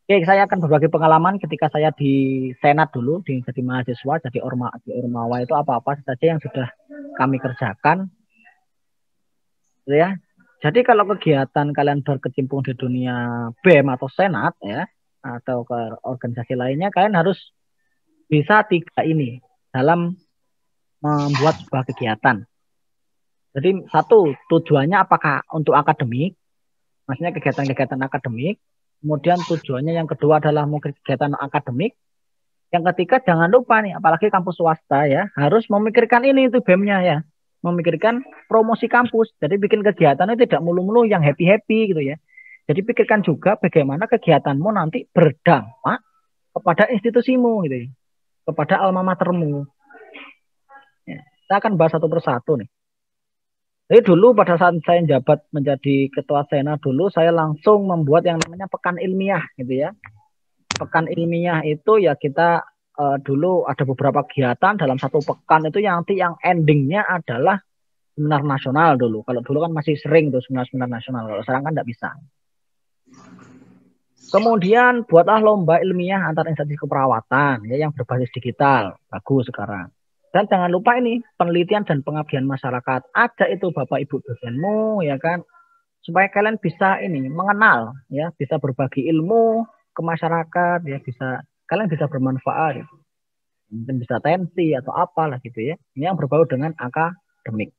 Oke, saya akan berbagi pengalaman ketika saya di Senat dulu, jadi mahasiswa, jadi Ormawa itu apa-apa saja yang sudah kami kerjakan, gitu ya. Jadi kalau kegiatan kalian berkecimpung di dunia BEM atau Senat ya, atau ke organisasi lainnya, kalian harus bisa 3 ini dalam membuat sebuah kegiatan. Jadi satu, tujuannya apakah untuk akademik, maksudnya kegiatan-kegiatan akademik. Kemudian tujuannya yang kedua adalah mungkin kegiatan akademik. Yang ketiga jangan lupa nih, apalagi kampus swasta ya, harus memikirkan ini itu BEM-nya ya. Memikirkan promosi kampus. Jadi bikin kegiatan itu tidak mulu-mulu yang happy-happy gitu ya. Jadi pikirkan juga bagaimana kegiatanmu nanti berdampak kepada institusimu gitu ya. Kepada alma matermu. Ya, kita akan bahas satu persatu nih. Jadi dulu pada saat saya jabat menjadi ketua Senat dulu, saya langsung membuat yang namanya pekan ilmiah gitu ya. Pekan ilmiah itu ya kita dulu ada beberapa kegiatan dalam satu pekan itu yang nanti yang endingnya adalah seminar nasional dulu. Kalau dulu kan masih sering tuh seminar nasional, kalau sekarang kan tidak bisa. Kemudian buatlah lomba ilmiah antar instansi keperawatan ya, yang berbasis digital. Bagus sekarang. Dan jangan lupa ini penelitian dan pengabdian masyarakat. Ajak itu Bapak Ibu dosenmu ya kan, supaya kalian bisa ini mengenal ya, bisa berbagi ilmu ke masyarakat ya, bisa kalian bisa bermanfaat gitu. Mungkin bisa tensi atau apalah gitu ya. Ini yang berbau dengan akademik.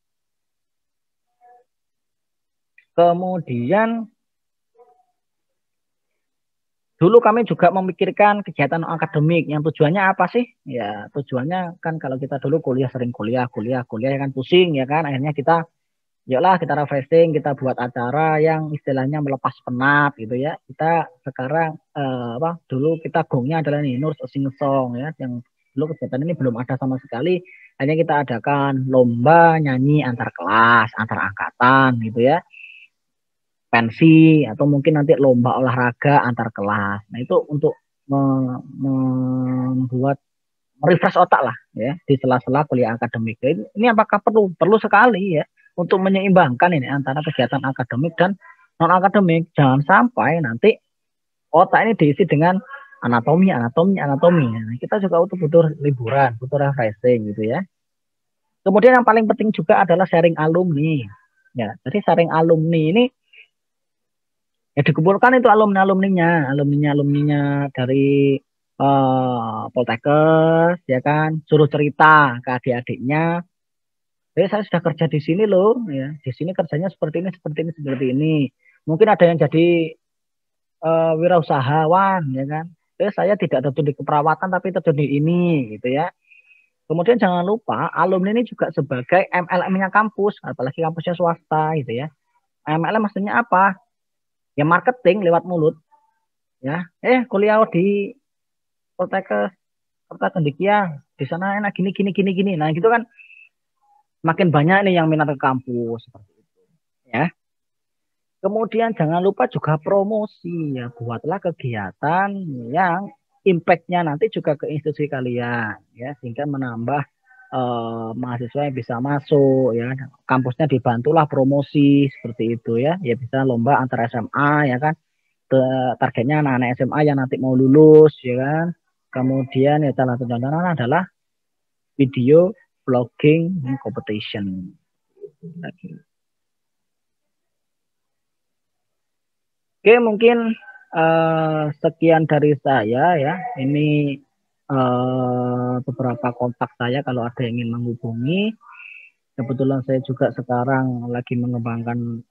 Kemudian dulu kami juga memikirkan kegiatan akademik yang tujuannya apa sih? Ya tujuannya kan kalau kita dulu kuliah sering kuliah ya kan pusing ya kan. Akhirnya kita yuklah kita refreshing, kita buat acara yang istilahnya melepas penat gitu ya. Kita sekarang dulu kita gongnya adalah nih Nur Sing Song ya, yang dulu kegiatan ini belum ada sama sekali. Akhirnya kita adakan lomba nyanyi antar kelas, antar angkatan gitu ya. Pensi atau mungkin nanti lomba olahraga antar kelas. Nah itu untuk membuat refresh otak lah ya di sela-sela kuliah akademik. Ini apakah perlu sekali ya untuk menyeimbangkan ini antara kegiatan akademik dan non akademik. Jangan sampai nanti otak ini diisi dengan anatomi. Nah, kita juga butuh liburan, butuh refreshing gitu ya. Kemudian yang paling penting juga adalah sharing alumni. Ya, jadi sharing alumni ini ya dikumpulkan itu alumninya dari Poltekkes ya kan, suruh cerita ke adik-adiknya. Saya sudah kerja di sini loh, ya. Di sini kerjanya seperti ini. Mungkin ada yang jadi wirausahawan, ya kan. Saya tidak terjun di keperawatan tapi terjun di ini, gitu ya. Kemudian jangan lupa alumni ini juga sebagai MLM-nya kampus, apalagi kampusnya swasta, gitu ya. MLM maksudnya apa? Ya marketing lewat mulut, ya. Kuliah di Poltekkes, Kota Cendekia, di sana enak gini. Nah gitu kan. Makin banyak nih yang minat ke kampus seperti itu ya. Kemudian jangan lupa juga promosi ya, buatlah kegiatan yang impact-nya nanti juga ke institusi kalian ya, sehingga menambah mahasiswa yang bisa masuk ya. Kampusnya dibantulah promosi seperti itu ya. Ya bisa lomba antar SMA ya kan. Targetnya anak-anak SMA yang nanti mau lulus ya kan. Kemudian ya salah satu contohnya adalah video vlogging competition. lagi. Oke, mungkin sekian dari saya ya. Ini beberapa kontak saya kalau ada yang ingin menghubungi. Kebetulan saya juga sekarang lagi mengembangkan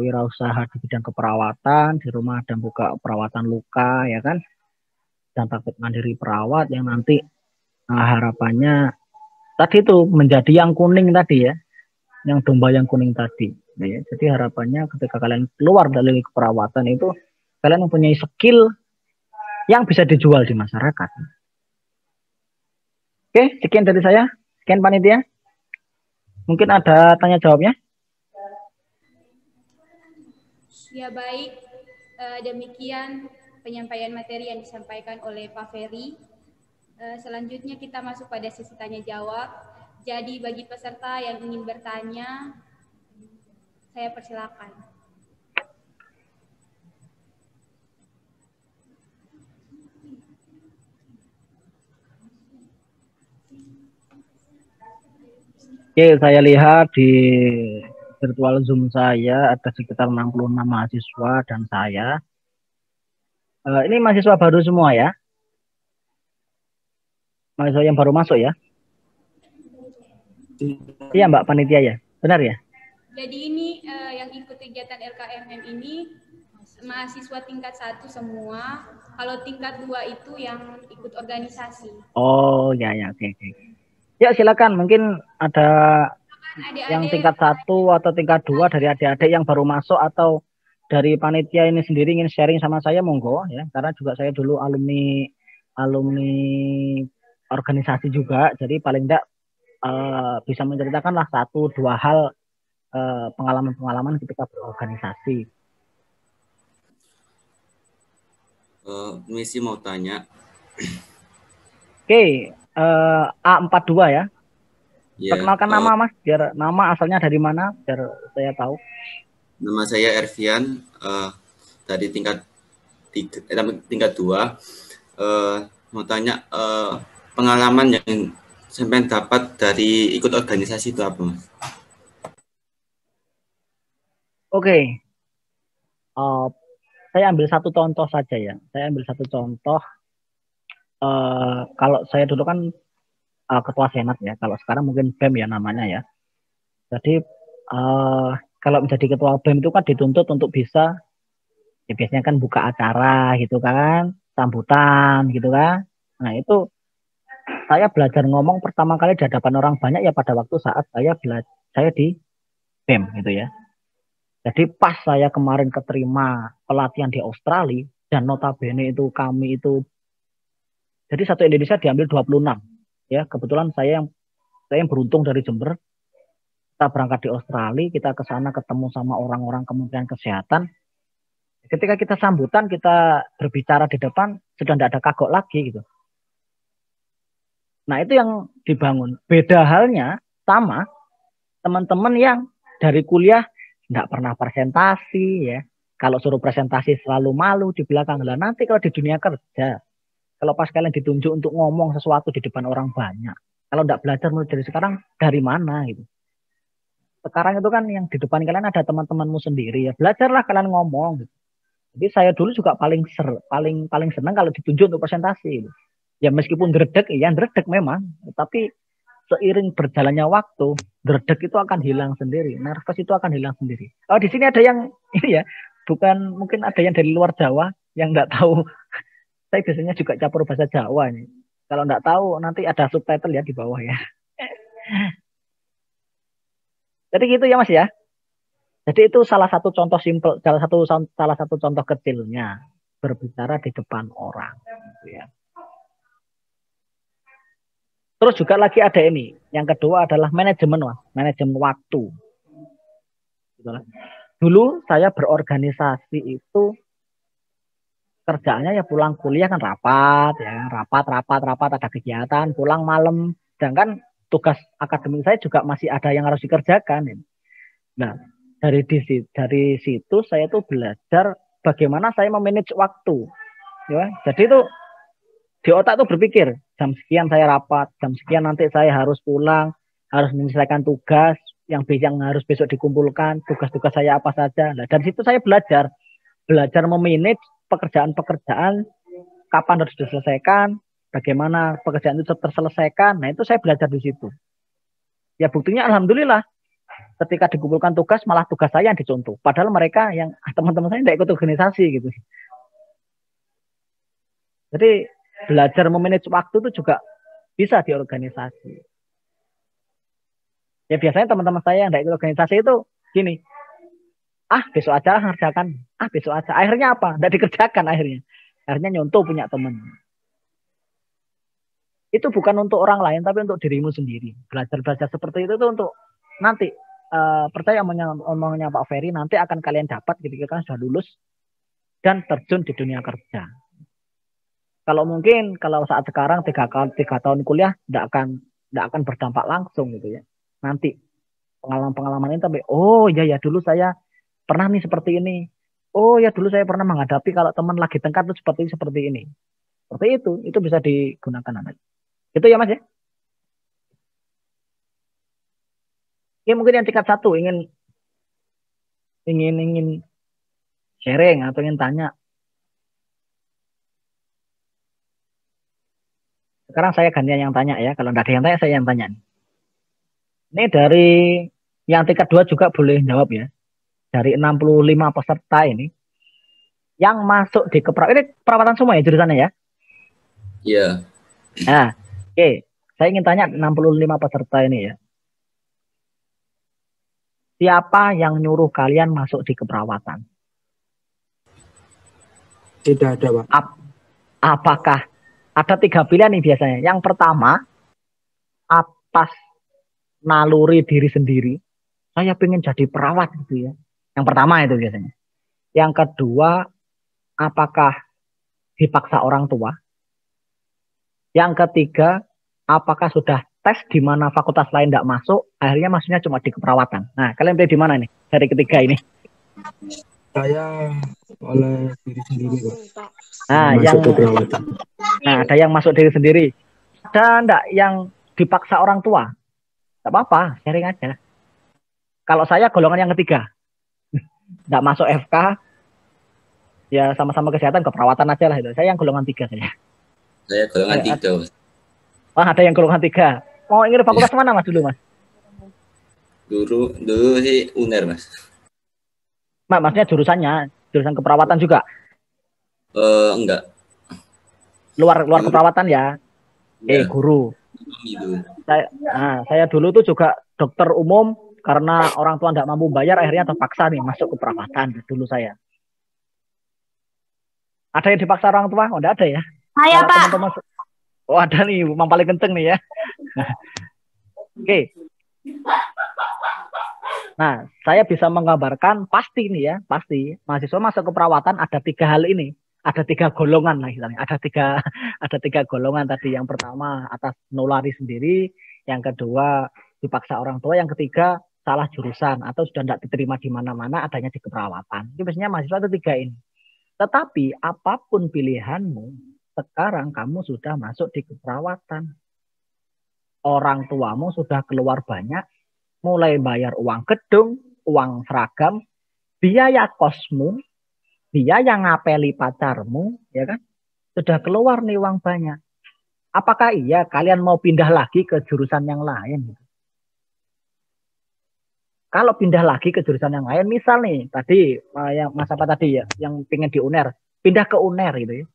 wirausaha di bidang keperawatan. Di rumah ada buka perawatan luka ya kan, dan praktek mandiri perawat yang nanti harapannya tadi itu menjadi yang kuning tadi ya, yang domba yang kuning tadi. Ya, jadi harapannya ketika kalian keluar dari keperawatan itu kalian mempunyai skill yang bisa dijual di masyarakat. Oke, sekian dari saya. Sekian panitia. Mungkin ada tanya jawabnya? Ya baik, demikian penyampaian materi yang disampaikan oleh Pak Ferry. Selanjutnya kita masuk pada sesi tanya jawab. Jadi bagi peserta yang ingin bertanya, saya persilakan. Oke, saya lihat di virtual Zoom saya ada sekitar 66 mahasiswa dan saya. Ini mahasiswa baru semua ya? Mahasiswa yang baru masuk ya? Iya Mbak Panitia ya? Benar ya? Jadi ini yang ikut kegiatan LKMM ini mahasiswa tingkat 1 semua. Kalau tingkat 2 itu yang ikut organisasi. Oh ya ya, oke. Ya silakan, mungkin ada yang tingkat 1 atau tingkat 2 dari adik-adik yang baru masuk atau dari panitia ini sendiri ingin sharing sama saya, monggo ya. Karena juga saya dulu alumni organisasi juga, jadi paling tidak bisa menceritakanlah 1-2 hal pengalaman-pengalaman ketika berorganisasi. Misi mau tanya. Oke, A42 ya. Ya, perkenalkan nama Mas, biar nama asalnya dari mana, biar saya tahu. Nama saya Ervian, dari tingkat 2. Mau tanya pengalaman yang sampai dapat dari ikut organisasi itu apa, Mas? Oke. Saya ambil satu contoh saja ya. Saya ambil satu contoh. Kalau saya dulu kan ketua senat ya. Kalau sekarang mungkin BEM ya namanya ya. Jadi kalau menjadi ketua BEM itu kan dituntut untuk bisa, ya biasanya kan buka acara gitu kan, sambutan gitu kan. Nah itu saya belajar ngomong pertama kali di hadapan orang banyak ya pada waktu saat saya di BEM gitu ya. Jadi pas saya kemarin keterima pelatihan di Australia, dan notabene itu kami itu, jadi satu Indonesia diambil 26. Ya, kebetulan saya yang beruntung dari Jember. Kita berangkat di Australia, kita ke sana ketemu sama orang-orang Kementerian Kesehatan. Ketika kita sambutan, kita berbicara di depan, sudah tidak ada kagok lagi gitu. Nah, itu yang dibangun. Beda halnya sama teman-teman yang dari kuliah nggak pernah presentasi ya. Kalau suruh presentasi selalu malu di belakang. Lah nanti kalau di dunia kerja, kalau pas kalian ditunjuk untuk ngomong sesuatu di depan orang banyak, kalau nggak belajar mulai dari sekarang, dari mana gitu. Sekarang itu kan yang di depan kalian ada teman-temanmu sendiri ya. Belajarlah kalian ngomong gitu. Jadi saya dulu juga paling senang kalau ditunjuk untuk presentasi gitu. Ya meskipun dredeg, ya dredeg memang, tapi seiring berjalannya waktu, dredeg itu akan hilang sendiri, nervous itu akan hilang sendiri. Oh di sini ada yang ini ya, bukan, mungkin ada yang dari luar Jawa yang nggak tahu. Saya biasanya juga campur bahasa Jawa nih. Kalau nggak tahu nanti ada subtitle ya di bawah ya. Jadi gitu ya Mas ya. Jadi itu salah satu contoh simpel, salah satu contoh kecilnya berbicara di depan orang. Gitu ya. Terus juga lagi ada ini. Yang kedua adalah manajemen waktu. Dulu saya berorganisasi itu kerjaannya ya pulang kuliah kan rapat, ada kegiatan, pulang malam. Sedangkan tugas akademik saya juga masih ada yang harus dikerjakan. Nah, dari situ saya tuh belajar bagaimana saya memanage waktu. Ya, jadi itu di otak tuh berpikir, jam sekian saya rapat, jam sekian nanti saya harus pulang, harus menyelesaikan tugas. yang harus besok dikumpulkan, tugas-tugas saya apa saja. Nah, dari situ saya belajar memanage pekerjaan-pekerjaan, kapan harus diselesaikan, bagaimana pekerjaan itu terselesaikan. Nah, itu saya belajar di situ. Ya buktinya alhamdulillah ketika dikumpulkan tugas malah tugas saya yang dicontoh. Padahal mereka yang teman-teman saya tidak ikut organisasi gitu. Jadi belajar memanage waktu itu juga bisa di organisasi. Ya biasanya teman-teman saya yang tidak ikut organisasi itu gini, besok aja ngerjakan, besok aja. Akhirnya apa? Tidak dikerjakan akhirnya. Akhirnya nyontoh punya teman. Itu bukan untuk orang lain, tapi untuk dirimu sendiri. Belajar-belajar seperti itu tuh untuk nanti. Percaya omongnya Pak Ferry, nanti akan kalian dapat ketika kalian sudah lulus dan terjun di dunia kerja. Kalau mungkin kalau saat sekarang 3 tahun kuliah tidak akan berdampak langsung gitu ya. Nanti pengalaman-pengalaman ini tapi ya dulu saya pernah nih seperti ini. Oh ya dulu saya pernah menghadapi kalau teman lagi tengkar itu seperti ini. Seperti itu bisa digunakan nanti. Itu ya Mas ya. Oke, mungkin yang tingkat 1 ingin sharing atau ingin tanya. Sekarang saya gantian yang tanya ya. Kalau tidak ada yang tanya, saya yang tanya. Ini dari yang tingkat 2 juga boleh jawab ya. Dari 65 peserta ini. Yang masuk di ini perawatan semua ya jurusannya ya? Iya. Nah, oke. Saya ingin tanya 65 peserta ini ya. Siapa yang nyuruh kalian masuk di keperawatan? Tidak ada, Pak. Apakah ada 3 pilihan nih biasanya? Yang pertama, atas naluri diri sendiri, saya pengen jadi perawat gitu ya. Yang pertama itu biasanya. Yang kedua, apakah dipaksa orang tua? Yang ketiga, apakah sudah tes di mana fakultas lain tidak masuk, akhirnya masuknya cuma di keperawatan. Nah, kalian pilih di mana nih dari ketiga ini? Saya oleh diri sendiri, Pak. Nah, ada yang masuk diri sendiri. Ada enggak yang dipaksa orang tua? Tidak apa-apa, sharing aja. Kalau saya golongan yang ketiga. Enggak masuk FK, ya sama-sama kesehatan, keperawatan aja lah itu. Saya yang golongan 3 saya. Saya golongan 3. Ada yang golongan 3. Mau ingin fakultas mana Mas dulu Mas? Dulu sih UNER Mas. Maksudnya jurusan keperawatan juga? Enggak. Luar keperawatan ya? Ya. Guru. Gitu. Saya dulu tuh juga dokter umum karena orang tua tidak mampu bayar akhirnya terpaksa nih masuk keperawatan dulu saya. Ada yang dipaksa orang tua? Tidak ada ya? Saya Pak. Oh ada nih, yang paling kenceng nih ya. Oke. Nah, saya bisa menggambarkan pasti nih ya, pasti mahasiswa masuk ke perawatan ada 3 hal ini, ada 3 golongan lah istilahnya, ada tiga golongan tadi. Yang pertama atas nulari sendiri, yang kedua dipaksa orang tua, yang ketiga salah jurusan atau sudah tidak diterima di mana-mana adanya di keperawatan. Itu biasanya mahasiswa itu 3 ini. Tetapi apapun pilihanmu, sekarang kamu sudah masuk di keperawatan. Orang tuamu sudah keluar banyak, mulai bayar uang gedung, uang seragam, biaya kosmu, biaya ngapeli pacarmu, ya kan? Sudah keluar nih uang banyak. Apakah iya kalian mau pindah lagi ke jurusan yang lain? Kalau pindah lagi ke jurusan yang lain, misal nih, tadi yang Mas apa tadi ya, yang pengen di UNER, pindah ke UNER gitu ya.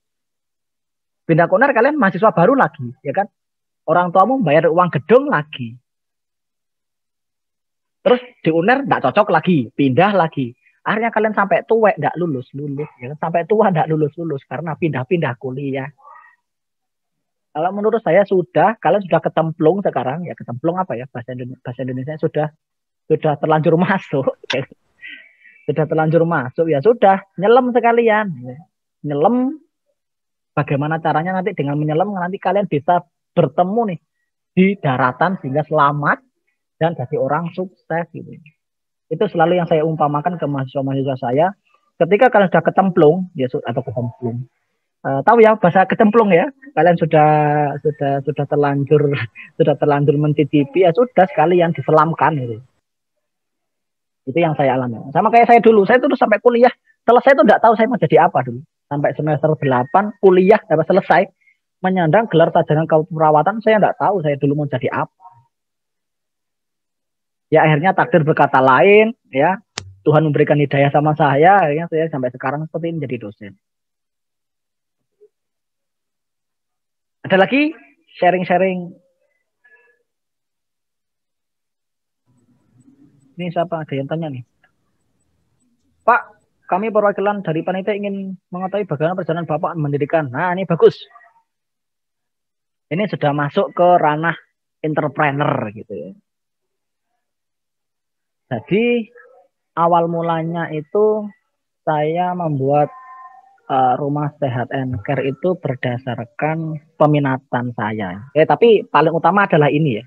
Pindah ke UNER kalian mahasiswa baru lagi, ya kan? Orang tuamu bayar uang gedung lagi. Terus di UNER nggak cocok lagi, pindah lagi. Akhirnya kalian sampai tua nggak lulus, ya kan? Sampai tua nggak lulus karena pindah-pindah kuliah. Kalau menurut saya kalian sudah kecemplung sekarang, ya kecemplung apa ya bahasa Indonesia sudah terlanjur masuk, ya. Sudah terlanjur masuk, ya sudah nyelam sekalian, nyelam. Bagaimana caranya nanti dengan menyelam nanti kalian bisa bertemu nih di daratan sehingga selamat dan jadi orang sukses gitu. Itu selalu yang saya umpamakan ke mahasiswa-mahasiswa saya. Ketika kalian sudah kecemplung, ya atau kecemplung, tahu ya bahasa kecemplung ya. Kalian sudah terlanjur mencicipi, ya sudah sekalian diselamkan gitu. Itu yang saya alami. Sama kayak saya dulu, saya tuh sampai kuliah, selesai tuh nggak tahu saya mau jadi apa dulu. Sampai semester 8 kuliah dapat selesai menyandang gelar sarjana keperawatan, saya nggak tahu saya dulu mau jadi apa. Ya akhirnya takdir berkata lain, ya Tuhan memberikan hidayah sama saya, akhirnya saya sampai sekarang seperti ini jadi dosen. Ada lagi sharing-sharing? Ini siapa? Ada yang tanya nih. Pak, kami perwakilan dari panitia ingin mengetahui bagaimana perjalanan Bapak mendirikan. Nah, ini bagus. Ini sudah masuk ke ranah entrepreneur gitu ya. Jadi awal mulanya itu saya membuat rumah sehat and care itu berdasarkan peminatan saya. Tapi paling utama adalah ini ya.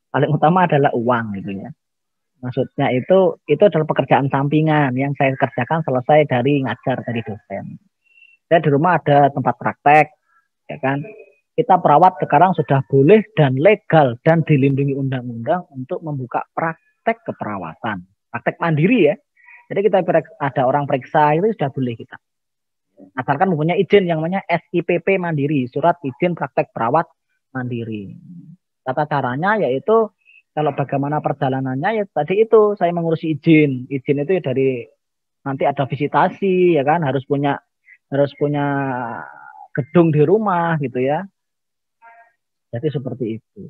Paling utama adalah uang gitu ya. Maksudnya itu adalah pekerjaan sampingan yang saya kerjakan selesai dari ngajar dari dosen. Saya di rumah ada tempat praktek, ya kan. Kita perawat sekarang sudah boleh dan legal dan dilindungi undang-undang untuk membuka praktek keperawatan, praktek mandiri ya. Jadi kita ada orang periksa itu sudah boleh kita. Asalkan mempunyai izin yang namanya SIPP mandiri, surat izin praktek perawat mandiri. Tata caranya yaitu kalau bagaimana perjalanannya ya tadi itu saya mengurusi izin. Izin itu ya dari nanti ada visitasi ya kan, harus punya gedung di rumah gitu ya. Jadi seperti itu.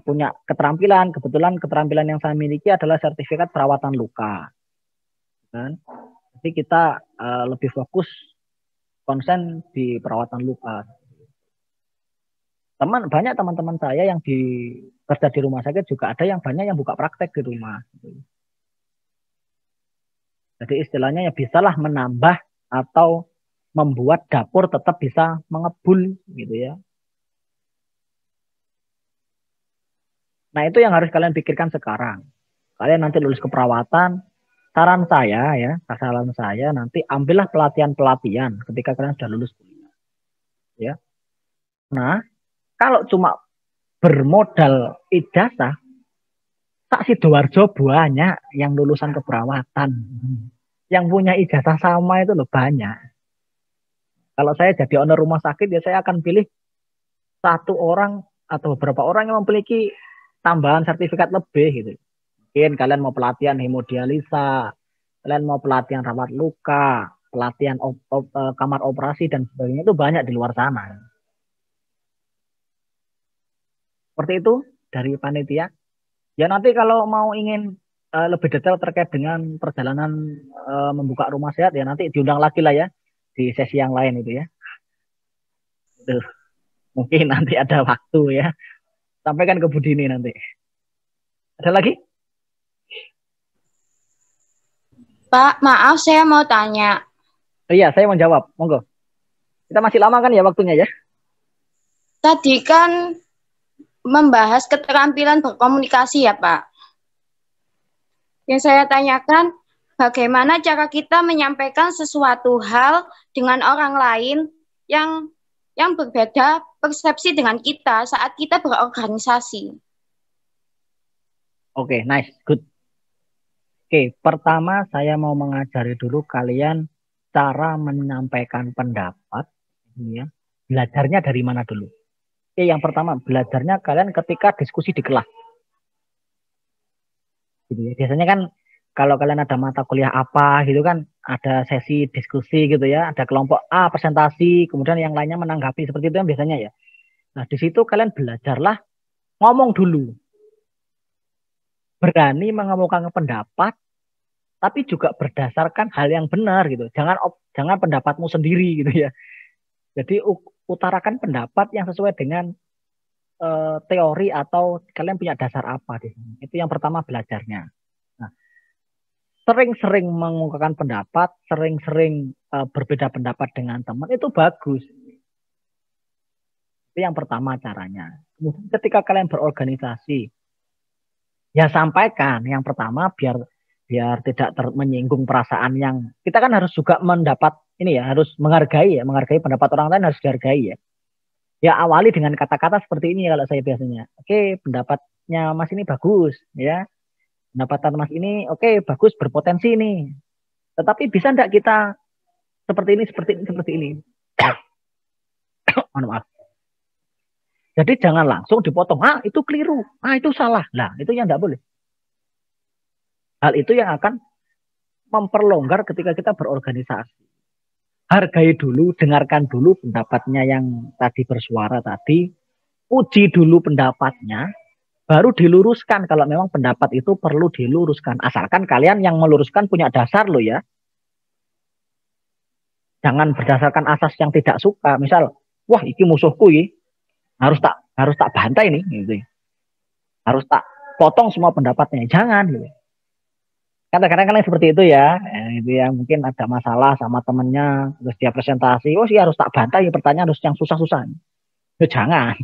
Punya keterampilan, kebetulan keterampilan yang saya miliki adalah sertifikat perawatan luka. Kan? Jadi kita lebih fokus konsen di perawatan luka. Banyak teman-teman saya yang kerja di rumah sakit juga ada yang banyak yang buka praktek di rumah. Jadi istilahnya ya bisalah menambah atau membuat dapur tetap bisa mengebul gitu ya. Nah itu yang harus kalian pikirkan sekarang. Kalian nanti lulus keperawatan, saran saya nanti ambillah pelatihan-pelatihan ketika kalian sudah lulus kuliah. Ya. Nah, kalau cuma bermodal ijazah, tak Sidoarjo banyak yang lulusan keperawatan. Yang punya ijazah sama itu loh banyak. Kalau saya jadi owner rumah sakit, ya saya akan pilih satu orang atau beberapa orang yang memiliki tambahan sertifikat lebih gitu. Mungkin kalian mau pelatihan hemodialisa, kalian mau pelatihan rawat luka, pelatihan kamar operasi dan sebagainya, itu banyak di luar sana. Seperti itu dari panitia. Ya nanti kalau mau ingin lebih detail terkait dengan perjalanan membuka rumah sehat ya nanti diundang lagi lah ya di sesi yang lain itu ya. Mungkin nanti ada waktu ya. Sampaikan ke Budini nanti. Ada lagi? Pak, maaf saya mau tanya. Iya, saya mau jawab. Monggo. Kita masih lama kan ya waktunya ya? Tadi kan membahas keterampilan berkomunikasi ya Pak. Yang saya tanyakan, bagaimana cara kita menyampaikan sesuatu hal dengan orang lain yang berbeda persepsi dengan kita saat kita berorganisasi. Oke, nice, good. Oke, pertama saya mau mengajari dulu kalian cara menyampaikan pendapat. Ya. Belajarnya dari mana dulu? Oke, yang pertama belajarnya kalian ketika diskusi di kelas. Gitu ya. Biasanya kan kalau kalian ada mata kuliah apa gitu kan, ada sesi diskusi gitu ya, ada kelompok A presentasi, kemudian yang lainnya menanggapi seperti itu kan biasanya ya. Nah di situ kalian belajarlah ngomong dulu. Berani mengemukakan pendapat, tapi juga berdasarkan hal yang benar gitu. Jangan pendapatmu sendiri gitu ya. Jadi utarakan pendapat yang sesuai dengan teori atau kalian punya dasar apa di sini. Itu yang pertama belajarnya. Nah, sering-sering mengungkapkan pendapat, sering-sering berbeda pendapat dengan teman itu bagus. Itu yang pertama caranya. Kemudian ketika kalian berorganisasi, ya sampaikan yang pertama biar tidak menyinggung perasaan yang kita kan harus juga mendapat ini ya, harus menghargai pendapat orang lain harus dihargai ya. Ya awali dengan kata-kata seperti ini kalau saya biasanya. Oke, pendapatnya Mas ini bagus ya. pendapatan Mas ini oke, bagus, berpotensi nih. Tetapi bisa enggak kita seperti ini, seperti ini, seperti ini. Mohon maaf. Jadi jangan langsung dipotong. Ah, itu keliru. Ah, itu salah. Nah, itu yang enggak boleh. Hal itu yang akan memperlonggar ketika kita berorganisasi. Hargai dulu, dengarkan dulu pendapatnya yang tadi bersuara tadi. Uji dulu pendapatnya. Baru diluruskan kalau memang pendapat itu perlu diluruskan. Asalkan kalian yang meluruskan punya dasar loh ya. Jangan berdasarkan asas yang tidak suka. Misal, wah ini musuhku ya. Harus tak bantai nih gitu. Harus tak potong semua pendapatnya. Jangan gitu. Kadang-kadang kalian seperti itu ya. Itu yang mungkin ada masalah sama temennya, terus dia presentasi, oh sih harus tak bantai, pertanyaan harus yang susah-susah. Ya, jangan.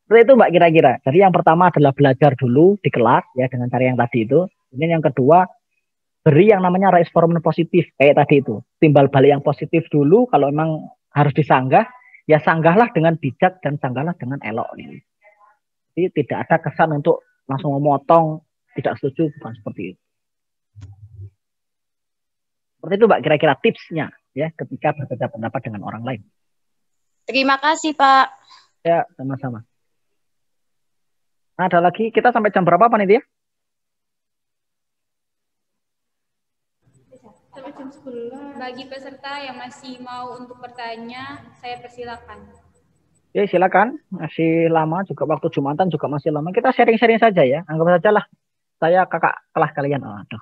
Seperti itu Mbak kira-kira. Jadi yang pertama adalah belajar dulu di kelas ya dengan cara yang tadi itu. Ini yang kedua, beri yang namanya respon positif kayak tadi itu. Timbal balik yang positif dulu. Kalau memang harus disanggah, ya sanggahlah dengan bijak dan sanggahlah dengan elok. Jadi tidak ada kesan untuk langsung memotong, tidak setuju, bukan seperti itu. Seperti itu Mbak kira-kira tipsnya ya ketika berbeda pendapat dengan orang lain. Terima kasih, Pak. Ya, sama-sama. Ada lagi, kita sampai jam berapa panitia? Sampai jam 10. Bagi peserta yang masih mau untuk bertanya, saya persilakan. Ya, silakan. Masih lama juga, waktu Jumatan juga masih lama. Kita sharing-sharing saja ya. Anggap saja lah saya kakak kelas kalian. Aduh.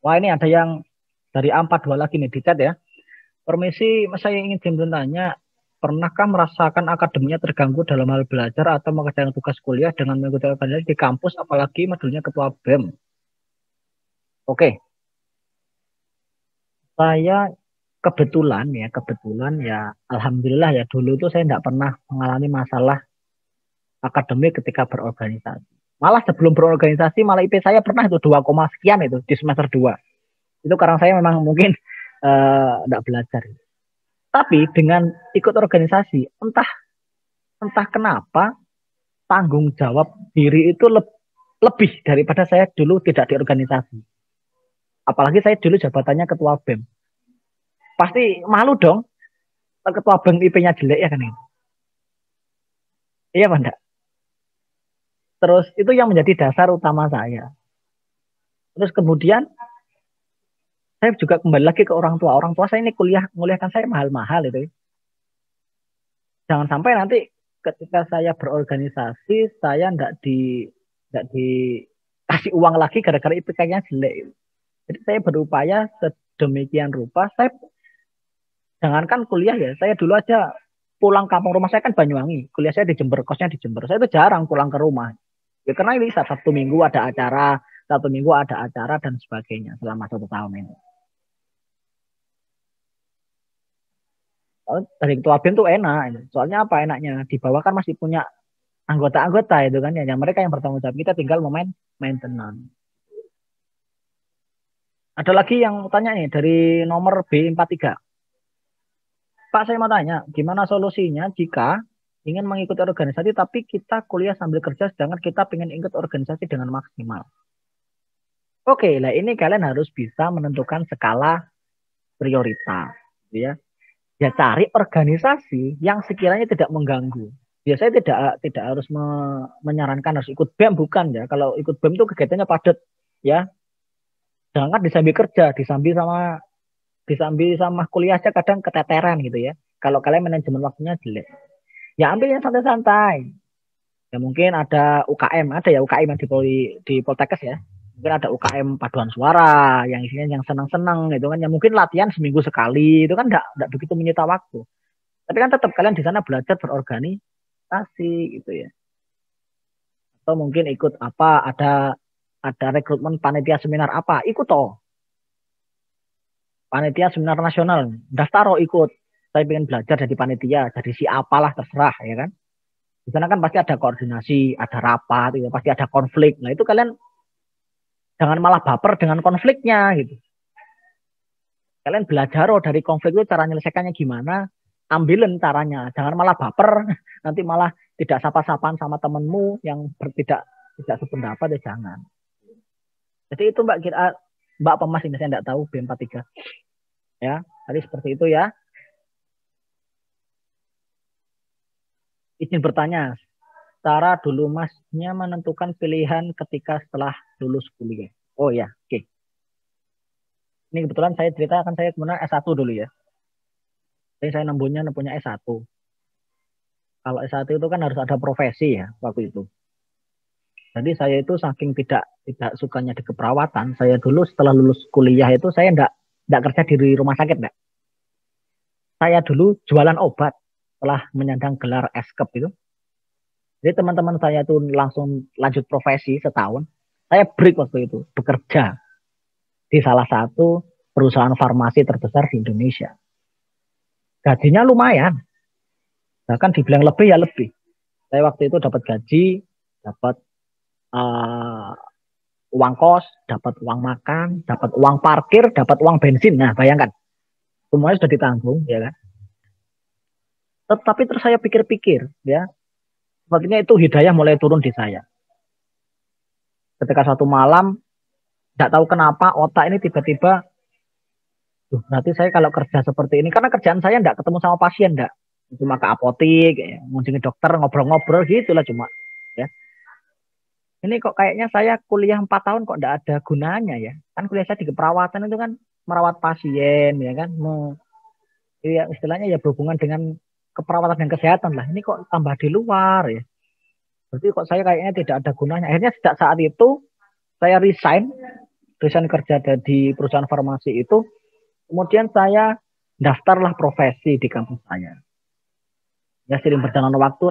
Wah, ini ada yang dari A42 lagi nih di chat ya. Permisi, saya ingin bertanya, pernahkah merasakan akademinya terganggu dalam hal belajar atau mengerjakan tugas kuliah dengan mengikuti organisasi di kampus, apalagi modulnya ketua BEM? Oke. Saya kebetulan ya, alhamdulillah ya, dulu itu saya tidak pernah mengalami masalah akademik ketika berorganisasi. Malah sebelum berorganisasi, malah IP saya pernah itu 2, sekian itu di semester 2. Itu karena saya memang mungkin tidak belajar. Tapi dengan ikut organisasi, entah kenapa tanggung jawab diri itu lebih daripada saya dulu tidak di organisasi. Apalagi saya dulu jabatannya ketua BEM. Pasti malu dong, ketua BEM IP-nya jelek ya kan ini. Iya Pak enggak? Terus itu yang menjadi dasar utama saya. Terus kemudian saya juga kembali lagi ke orang tua. Orang tua saya ini kuliahkan saya mahal-mahal itu. Jangan sampai nanti ketika saya berorganisasi, saya tidak dikasih uang lagi gara-gara IPK-nya jelek. Jadi saya berupaya sedemikian rupa. Saya jangankan kuliah ya, saya dulu aja pulang kampung, rumah saya kan Banyuwangi. Kuliah saya di Jember, kosnya di Jember. Saya itu jarang pulang ke rumah. Ya, karena ini Sabtu Minggu ada acara, dan sebagainya selama 1 tahun ini. Dari ketua BEM tuh enak. Soalnya apa enaknya? Di bawah kan masih punya anggota-anggota itu kan ya. Yang mereka yang bertanggung jawab, kita tinggal maintenance. Ada lagi yang tanya nih dari nomor B43. Pak, saya mau tanya, gimana solusinya jika ingin mengikuti organisasi tapi kita kuliah sambil kerja sedangkan kita pengen ikut organisasi dengan maksimal? Oke, lah ini kalian harus bisa menentukan skala prioritas, ya. Ya cari organisasi yang sekiranya tidak mengganggu. Ya saya tidak harus menyarankan harus ikut BEM, bukan ya. Kalau ikut BEM itu kegiatannya padat, ya. Jangan disambil kerja, disambil sama kuliah aja kadang keteteran gitu ya. Kalau kalian manajemen waktunya jelek, ya ambil yang santai-santai. Ya mungkin ada UKM, ada ya UKM yang di Poltekkes ya. Mungkin ada UKM paduan suara yang isinya yang senang-senang gitu kan, yang mungkin latihan seminggu sekali itu kan enggak begitu menyita waktu, tapi kan tetap kalian di sana belajar berorganisasi gitu ya. Atau mungkin ikut apa, ada rekrutmen panitia seminar apa, ikut toh panitia seminar nasional, daftar ikut. Saya pengen belajar jadi panitia, jadi si apalah terserah ya kan. Di sana kan pasti ada koordinasi, ada rapat, itu pasti ada konflik. Nah itu kalian jangan malah baper dengan konfliknya gitu. Kalian belajar dari konflik itu cara menyelesaikannya gimana, ambilin caranya. Jangan malah baper, nanti malah tidak sapa-sapaan sama temenmu yang tidak sependapat ya jangan. Jadi itu Mbak kira Mbak Pemas ini saya enggak tahu B43. Ya, tadi seperti itu ya. Izin bertanya, cara dulu Masnya menentukan pilihan ketika setelah lulus kuliah. Oh ya, oke. Ini kebetulan saya ceritakan saya sebenarnya S1 dulu ya. Jadi saya nempunya S1. Kalau S1 itu kan harus ada profesi ya waktu itu. Jadi saya itu saking tidak sukanya di keperawatan, saya dulu setelah lulus kuliah itu saya enggak kerja di rumah sakit, enggak. Saya dulu jualan obat setelah menyandang gelar S.Kep itu. Jadi teman-teman saya itu langsung lanjut profesi setahun. Saya break waktu itu, bekerja di salah satu perusahaan farmasi terbesar di Indonesia. Gajinya lumayan. Bahkan dibilang lebih ya lebih. Saya waktu itu dapat gaji, dapat uang kos, dapat uang makan, dapat uang parkir, dapat uang bensin. Nah, bayangkan. Semuanya sudah ditanggung, ya kan? Tetapi terus saya pikir-pikir, ya. Sepertinya itu hidayah mulai turun di saya. Ketika suatu malam, tidak tahu kenapa otak ini tiba-tiba, berarti saya kalau kerja seperti ini, karena kerjaan saya tidak ketemu sama pasien, enggak. Cuma ke apotik, ya, ngunjungi dokter, ngobrol-ngobrol, gitulah cuma. Ya. Ini kok kayaknya saya kuliah 4 tahun kok enggak ada gunanya ya. Kan kuliah saya di keperawatan itu kan merawat pasien, ya kan. Ya, istilahnya ya berhubungan dengan keperawatan dan kesehatan lah. Ini kok tambah di luar ya. Berarti kok saya kayaknya tidak ada gunanya. Akhirnya sejak saat itu saya resign kerja di perusahaan farmasi itu. Kemudian saya daftarlah profesi di kampus saya. Ya sering berjalan waktu,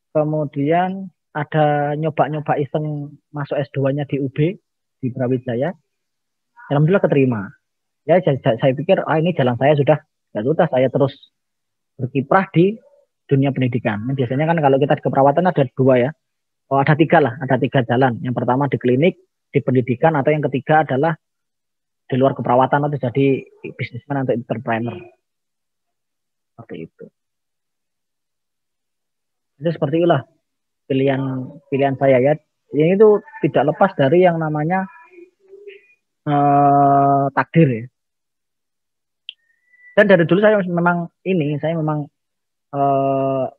kemudian ada nyoba-nyoba iseng masuk S2-nya di UB, di Brawijaya. Alhamdulillah keterima. Ya saya pikir ini jalan saya sudah. Ya sudah saya terus berkiprah di dunia pendidikan. Nah, biasanya kan kalau kita di keperawatan ada 2 ya. Oh, ada 3 lah, ada 3 jalan. Yang pertama di klinik, di pendidikan, atau yang ketiga adalah di luar keperawatan atau jadi bisnismen atau entrepreneur. Seperti itu. Jadi seperti itulah pilihan saya ya. Yang itu tidak lepas dari yang namanya takdir ya. Dan dari dulu saya memang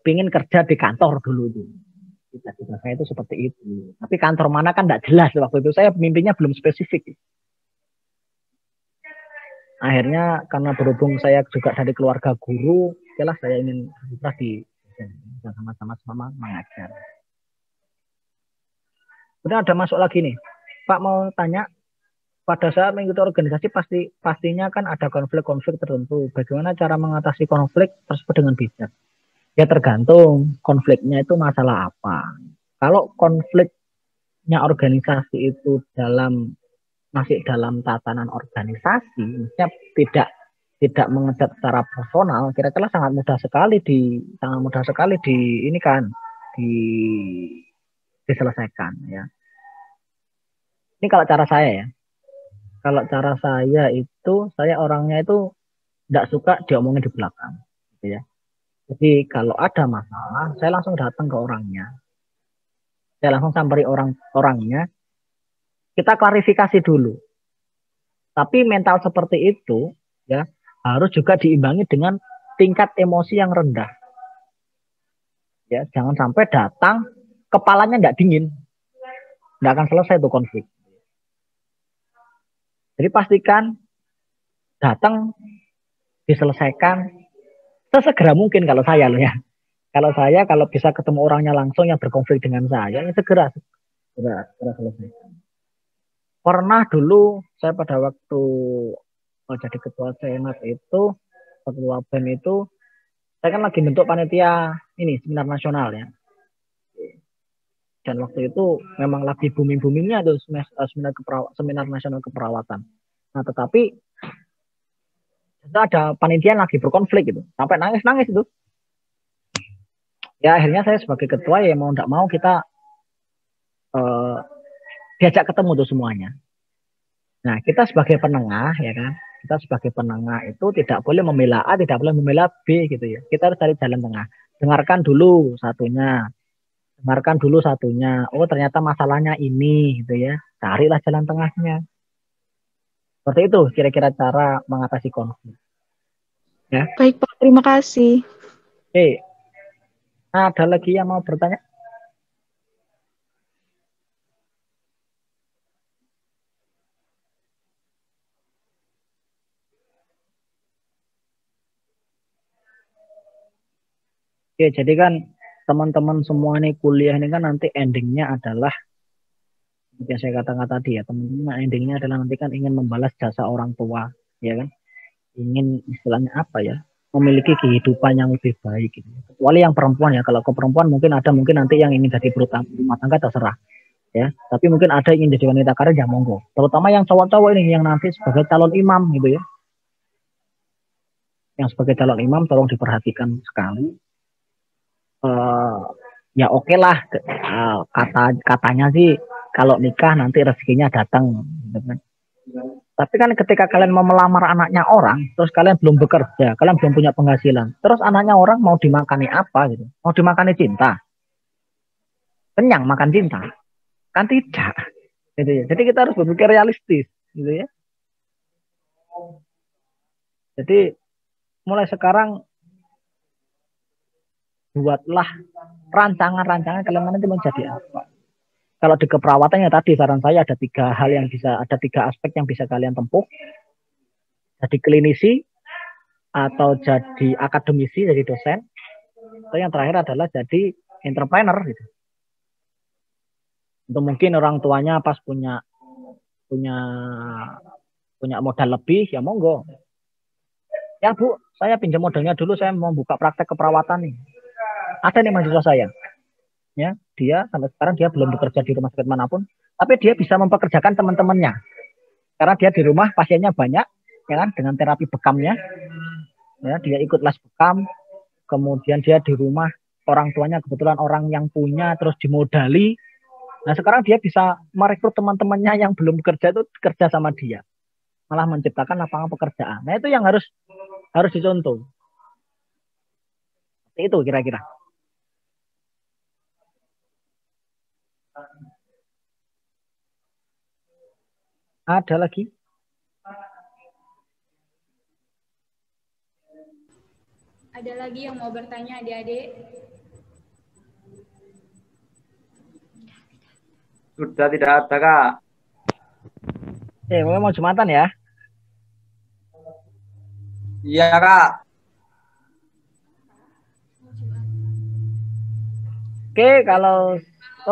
pingin kerja di kantor dulu itu. Cita-cita saya itu seperti itu. Tapi kantor mana kan tidak jelas waktu itu. Saya mimpinya belum spesifik. Akhirnya karena berhubung saya juga dari keluarga guru, yalah saya ingin berkiprah di sama-sama mengajar. Kemudian ada masuk lagi nih, Pak mau tanya, pada saat mengikuti organisasi pastinya kan ada konflik-konflik tertentu. Bagaimana cara mengatasi konflik tersebut dengan bijak? Ya tergantung konfliknya itu masalah apa. Kalau konfliknya organisasi itu masih dalam tatanan organisasi, maksudnya tidak mengecat secara personal, kira-kira sangat mudah sekali diselesaikan ya. Ini kalau cara saya ya. Kalau cara saya itu, saya orangnya itu tidak suka diomongin di belakang, gitu ya. Jadi kalau ada masalah, saya langsung datang ke orangnya. Saya langsung sampai orangnya. Kita klarifikasi dulu. Tapi mental seperti itu ya harus juga diimbangi dengan tingkat emosi yang rendah. Ya, jangan sampai datang kepalanya nggak dingin. Nggak akan selesai itu konflik. Jadi pastikan datang diselesaikan sesegera mungkin kalau saya loh ya. Kalau bisa ketemu orangnya langsung yang berkonflik dengan saya, ya segera selesaikan. Pernah dulu saya pada waktu jadi ketua senat itu, ketua BEM itu, saya kan lagi bentuk panitia ini seminar nasional ya. Dan waktu itu memang lagi booming-boomingnya tuh seminar nasional keperawatan. Nah tetapi ada panitia yang lagi berkonflik gitu, sampai nangis-nangis itu. Ya akhirnya saya sebagai ketua ya mau tidak mau kita diajak ketemu tuh semuanya. Nah kita sebagai penengah ya kan, kita sebagai penengah itu tidak boleh membela A, tidak boleh membela B gitu ya. Kita harus cari jalan tengah. Dengarkan dulu satunya, dengarkan dulu satunya. Oh, ternyata masalahnya ini gitu ya. Carilah jalan tengahnya. Seperti itu kira-kira cara mengatasi konflik. Ya. Baik, Pak. Terima kasih. Oke. Ada lagi yang mau bertanya? Oke, jadi kan teman-teman semua ini kuliah ini kan nanti endingnya adalah seperti yang saya katakan tadi ya, teman-teman endingnya adalah nanti kan ingin membalas jasa orang tua, ya kan? Ingin istilahnya apa ya? Memiliki kehidupan yang lebih baik gitu. Kecuali yang perempuan ya, kalau ke perempuan mungkin ada mungkin nanti yang ingin jadi rumah tangga terserah ya. Tapi mungkin ada yang ingin jadi wanita karir ya monggo. Terutama yang cowok-cowok ini yang nanti sebagai calon imam gitu ya. Yang sebagai calon imam tolong diperhatikan sekali. Ya oke lah katanya sih kalau nikah nanti rezekinya datang gitu kan. Tapi kan ketika kalian mau melamar anaknya orang terus kalian belum bekerja, kalian belum punya penghasilan, terus anaknya orang mau dimakani apa gitu, mau dimakani cinta, kenyang makan cinta kan tidak gitu ya. Jadi kita harus berpikir realistis gitu ya. Jadi mulai sekarang buatlah rancangan-rancangan kalian nanti menjadi apa. Kalau di keperawatannya tadi saran saya ada 3 hal yang bisa, ada 3 aspek yang bisa kalian tempuh. Jadi klinisi atau jadi akademisi, jadi dosen. Atau yang terakhir adalah jadi entrepreneur gitu. Untuk mungkin orang tuanya pas punya modal lebih ya monggo. Ya Bu, saya pinjam modalnya dulu, saya mau buka praktek keperawatan nih. Ada nih mahasiswa saya. Ya, dia sampai sekarang dia belum bekerja di rumah sakit manapun, tapi dia bisa mempekerjakan teman-temannya. Karena dia di rumah pasiennya banyak, ya kan, dengan terapi bekamnya. Ya, dia ikut les bekam, kemudian dia di rumah orang tuanya kebetulan orang yang punya terus dimodali. Nah, sekarang dia bisa merekrut teman-temannya yang belum bekerja itu kerja sama dia. Malah menciptakan lapangan pekerjaan. Nah, itu yang harus dicontoh. Itu kira-kira. Ada lagi? Ada lagi yang mau bertanya adik-adik? Sudah tidak ada, Kak. Mau Jumatan ya? Iya, Kak. Oke, kalau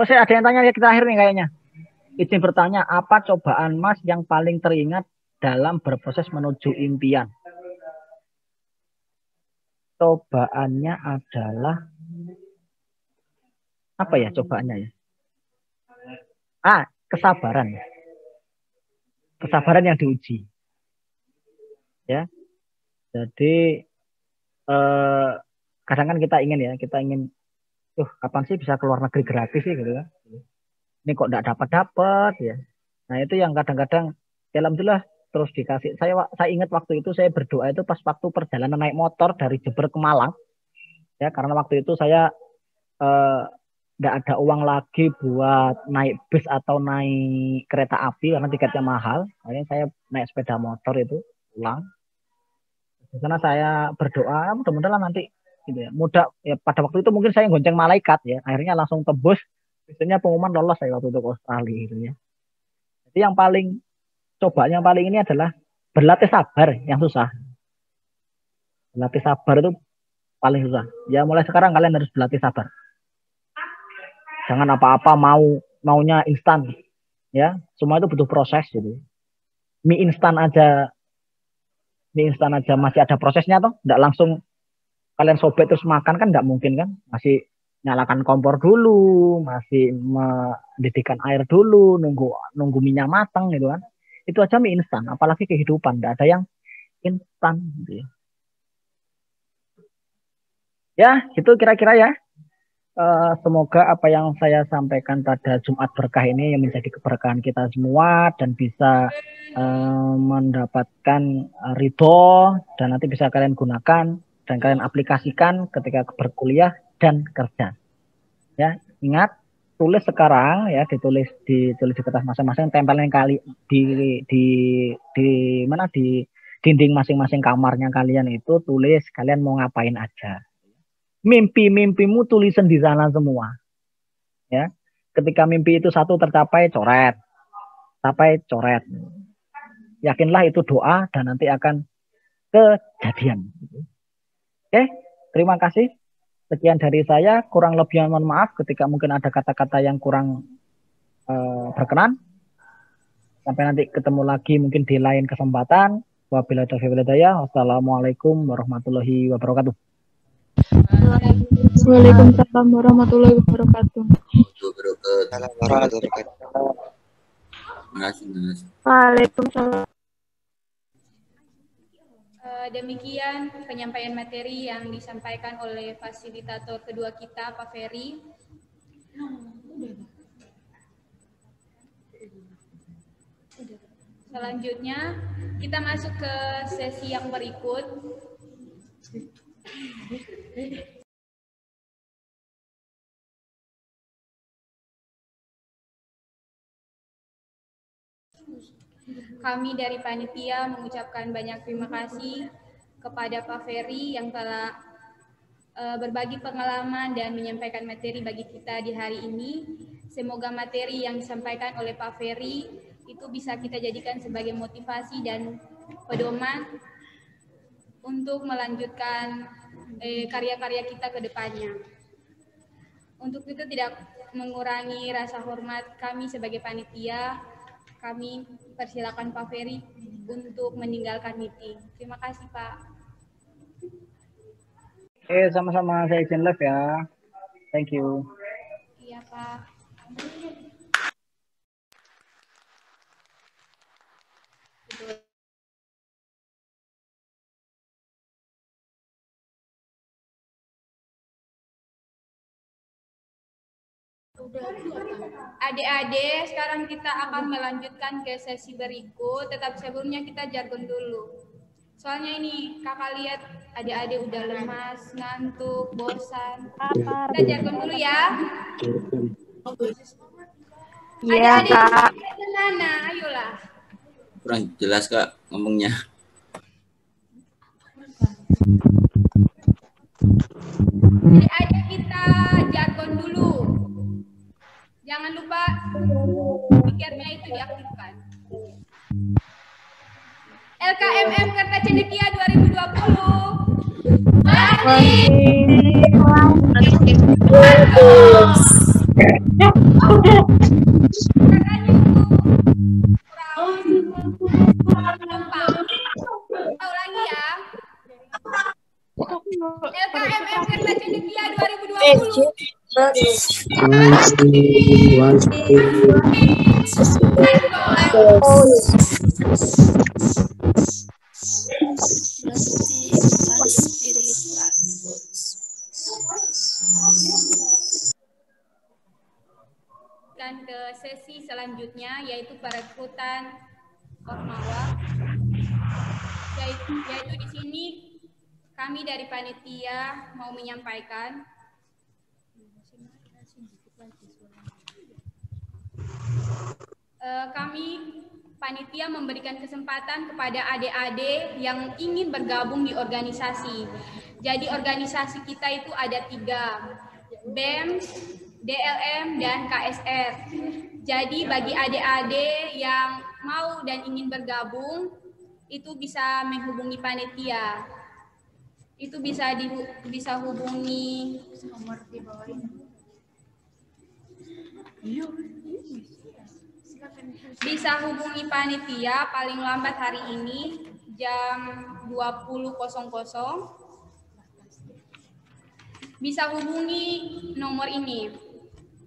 saya ada yang tanya kita akhir nih kayaknya. Izin bertanya, apa cobaan Mas yang paling teringat dalam berproses menuju impian? Cobaannya adalah apa ya cobaannya ya? Kesabaran. Kesabaran yang diuji. Ya. Jadi kadang kan kita ingin kapan sih bisa keluar negeri gratis sih gitu kan. Ini kok enggak dapat ya. Nah, itu yang kadang-kadang alhamdulillah terus dikasih. Saya ingat waktu itu saya berdoa itu pas waktu perjalanan naik motor dari Jember ke Malang. Ya, karena waktu itu saya enggak ada uang lagi buat naik bis atau naik kereta api karena tiketnya mahal. Akhirnya saya naik sepeda motor itu pulang. Di sana saya berdoa mudah-mudahan nanti gitu ya. Pada waktu itu mungkin saya gonceng malaikat ya. Akhirnya langsung tembus. Biasanya pengumuman lolos saya waktu itu ke Australia gitu ya. Jadi yang paling ini adalah berlatih sabar yang susah. Berlatih sabar itu paling susah. Ya mulai sekarang kalian harus berlatih sabar. Jangan apa-apa maunya instan. Ya, semua itu butuh proses gitu. Mie instan aja masih ada prosesnya toh, enggak langsung kalian sobek terus makan kan enggak mungkin kan? Masih nyalakan kompor dulu, masih mendidihkan air dulu, nunggu minyak matang gitu kan. Itu aja mie instan, apalagi kehidupan, enggak ada yang instan gitu ya. Ya, itu kira-kira ya. Semoga apa yang saya sampaikan pada Jumat Berkah ini yang menjadi keberkahan kita semua dan bisa mendapatkan ridho dan nanti bisa kalian gunakan dan kalian aplikasikan ketika berkuliah dan kerja. Ya, Ingat, tulis sekarang ya, ditulis di kertas masing-masing, tempelin kali di mana di dinding masing-masing kamarnya kalian itu, tulis kalian mau ngapain aja. Mimpi-mimpimu tulisan di sana semua. Ya. Ketika mimpi itu satu tercapai, coret. Coret. Yakinlah itu doa dan nanti akan kejadian. Oke, terima kasih. Sekian dari saya, kurang lebih mohon maaf ketika mungkin ada kata-kata yang kurang berkenan. Sampai nanti ketemu lagi mungkin di lain kesempatan. Wabillahi taufiq wal hidayah. Wassalamualaikum warahmatullahi wabarakatuh. Waalaikumsalam warahmatullahi wabarakatuh. Waalaikumsalam. Demikian penyampaian materi yang disampaikan oleh fasilitator kedua kita, Pak Ferry. Selanjutnya kita masuk ke sesi yang berikut. Kami dari panitia mengucapkan banyak terima kasih kepada Pak Ferry yang telah berbagi pengalaman dan menyampaikan materi bagi kita di hari ini. Semoga materi yang disampaikan oleh Pak Ferry itu bisa kita jadikan sebagai motivasi dan pedoman untuk melanjutkan karya-karya kita ke depannya. Untuk itu tidak mengurangi rasa hormat kami sebagai panitia. Kami persilakan Pak Ferry untuk meninggalkan meeting. Terima kasih, Pak. Sama-sama, saya izin live ya. Thank you. Iya, Pak. Adik-adik, sekarang kita akan melanjutkan ke sesi berikut. Tetap sebelumnya kita jargon dulu. Soalnya ini kakak lihat adik-adik udah lemas, ngantuk, bosan. Kita jargon dulu ya. Iya, Kak. Nana, ayolah. Kurang jelas Kak ngomongnya. Adik-adik kita jargon dulu. Jangan lupa speakernya itu diaktifkan. LKMM Kerta Cendekia 2020. Tahu lagi ya. LKMM Kerta Cendekia 2020. Dan ke sesi selanjutnya yaitu perekrutan Ormawa. Yaitu di sini kami dari panitia mau menyampaikan kami panitia memberikan kesempatan kepada adik-adik yang ingin bergabung di organisasi. Jadi organisasi kita itu ada 3, BEM, DLM, dan KSR. Jadi bagi adik-adik yang mau dan ingin bergabung, itu bisa menghubungi panitia. Itu bisa hubungi nomor di bawah ini. Bisa hubungi panitia paling lambat hari ini jam 20.00. Bisa hubungi nomor ini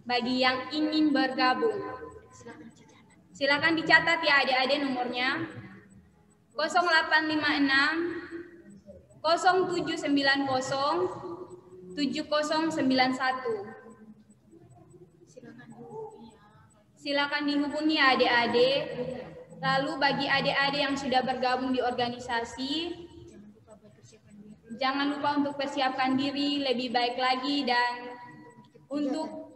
bagi yang ingin bergabung. Silakan dicatat ya adik-adik nomornya 0856 0790 7091. Silakan dihubungi ya adik-adik. Lalu bagi adik-adik yang sudah bergabung di organisasi, jangan lupa untuk persiapkan diri lebih baik lagi dan untuk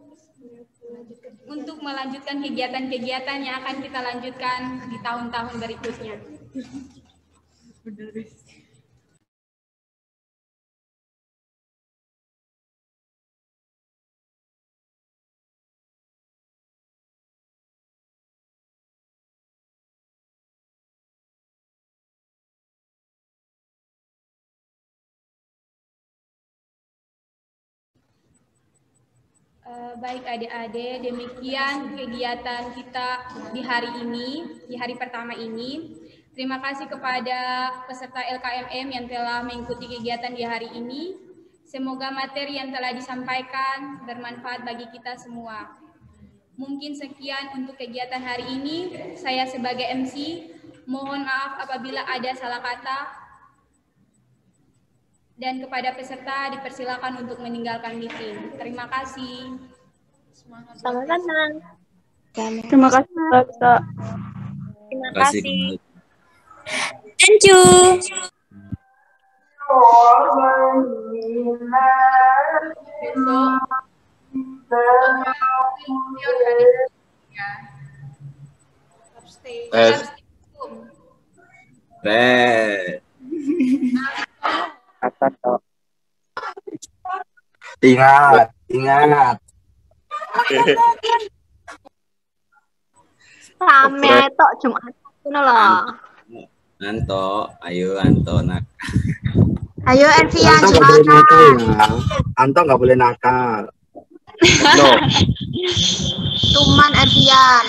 untuk melanjutkan kegiatan-kegiatan yang akan kita lanjutkan di tahun-tahun berikutnya. Baik adik-adik, demikian kegiatan kita di hari ini, di hari pertama ini. Terima kasih kepada peserta LKMM yang telah mengikuti kegiatan di hari ini. Semoga materi yang telah disampaikan bermanfaat bagi kita semua. Mungkin sekian untuk kegiatan hari ini. Saya sebagai MC, mohon maaf apabila ada salah kata. Dan kepada peserta dipersilakan untuk meninggalkan meeting. Terima kasih. Sama-sama. Terima kasih, Kak. Terima Terima kasih. kasih. Thank you. Baik. Ingat, ingat. Rame tok Jumat ngono lho. Anto, ayo Anto nak. Ayo Elvian Anto nggak boleh Jumat. nakal ya. Anto nggak boleh nakal. No. Tuman Elvian.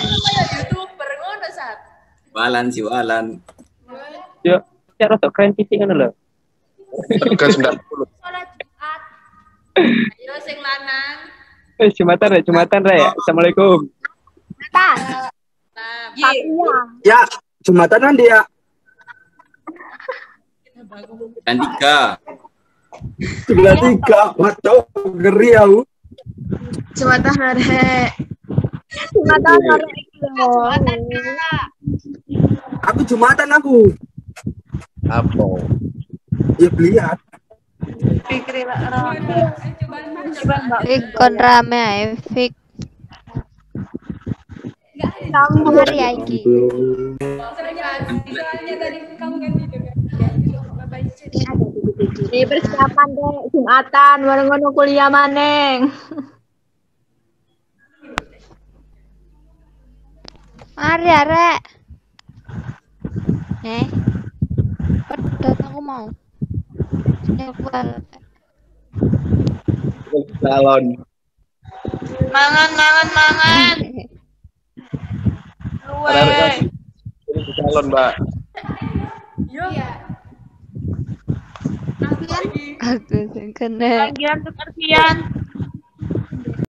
Walan si Walan. Yo, cara untuk keren titik kan lho. Kan 90. Sholat Jumat. Ayo sing lanang. Jumatan ya. Assalamualaikum. Atas. Ya, Jumatan nanti ya. Dan 3. 93. Waduh, ngeri aku. Jumatan hari. Jumatan hari iki lho. Aku Jumatan aku. Apa? Ya lihat. Ikon rame ae, Fik. Kamu hari lagi. Soalnya tadi kamu kan tidur kan. Ini persiapan deh Jumatan bareng ngono kuliah maneng. Mari arek. Pedot aku mau. Nyebal. Calon. Mangan. Luwe. Ini calon, Mbak. Iya. Aku sing kena. Bagian untuk Elvian.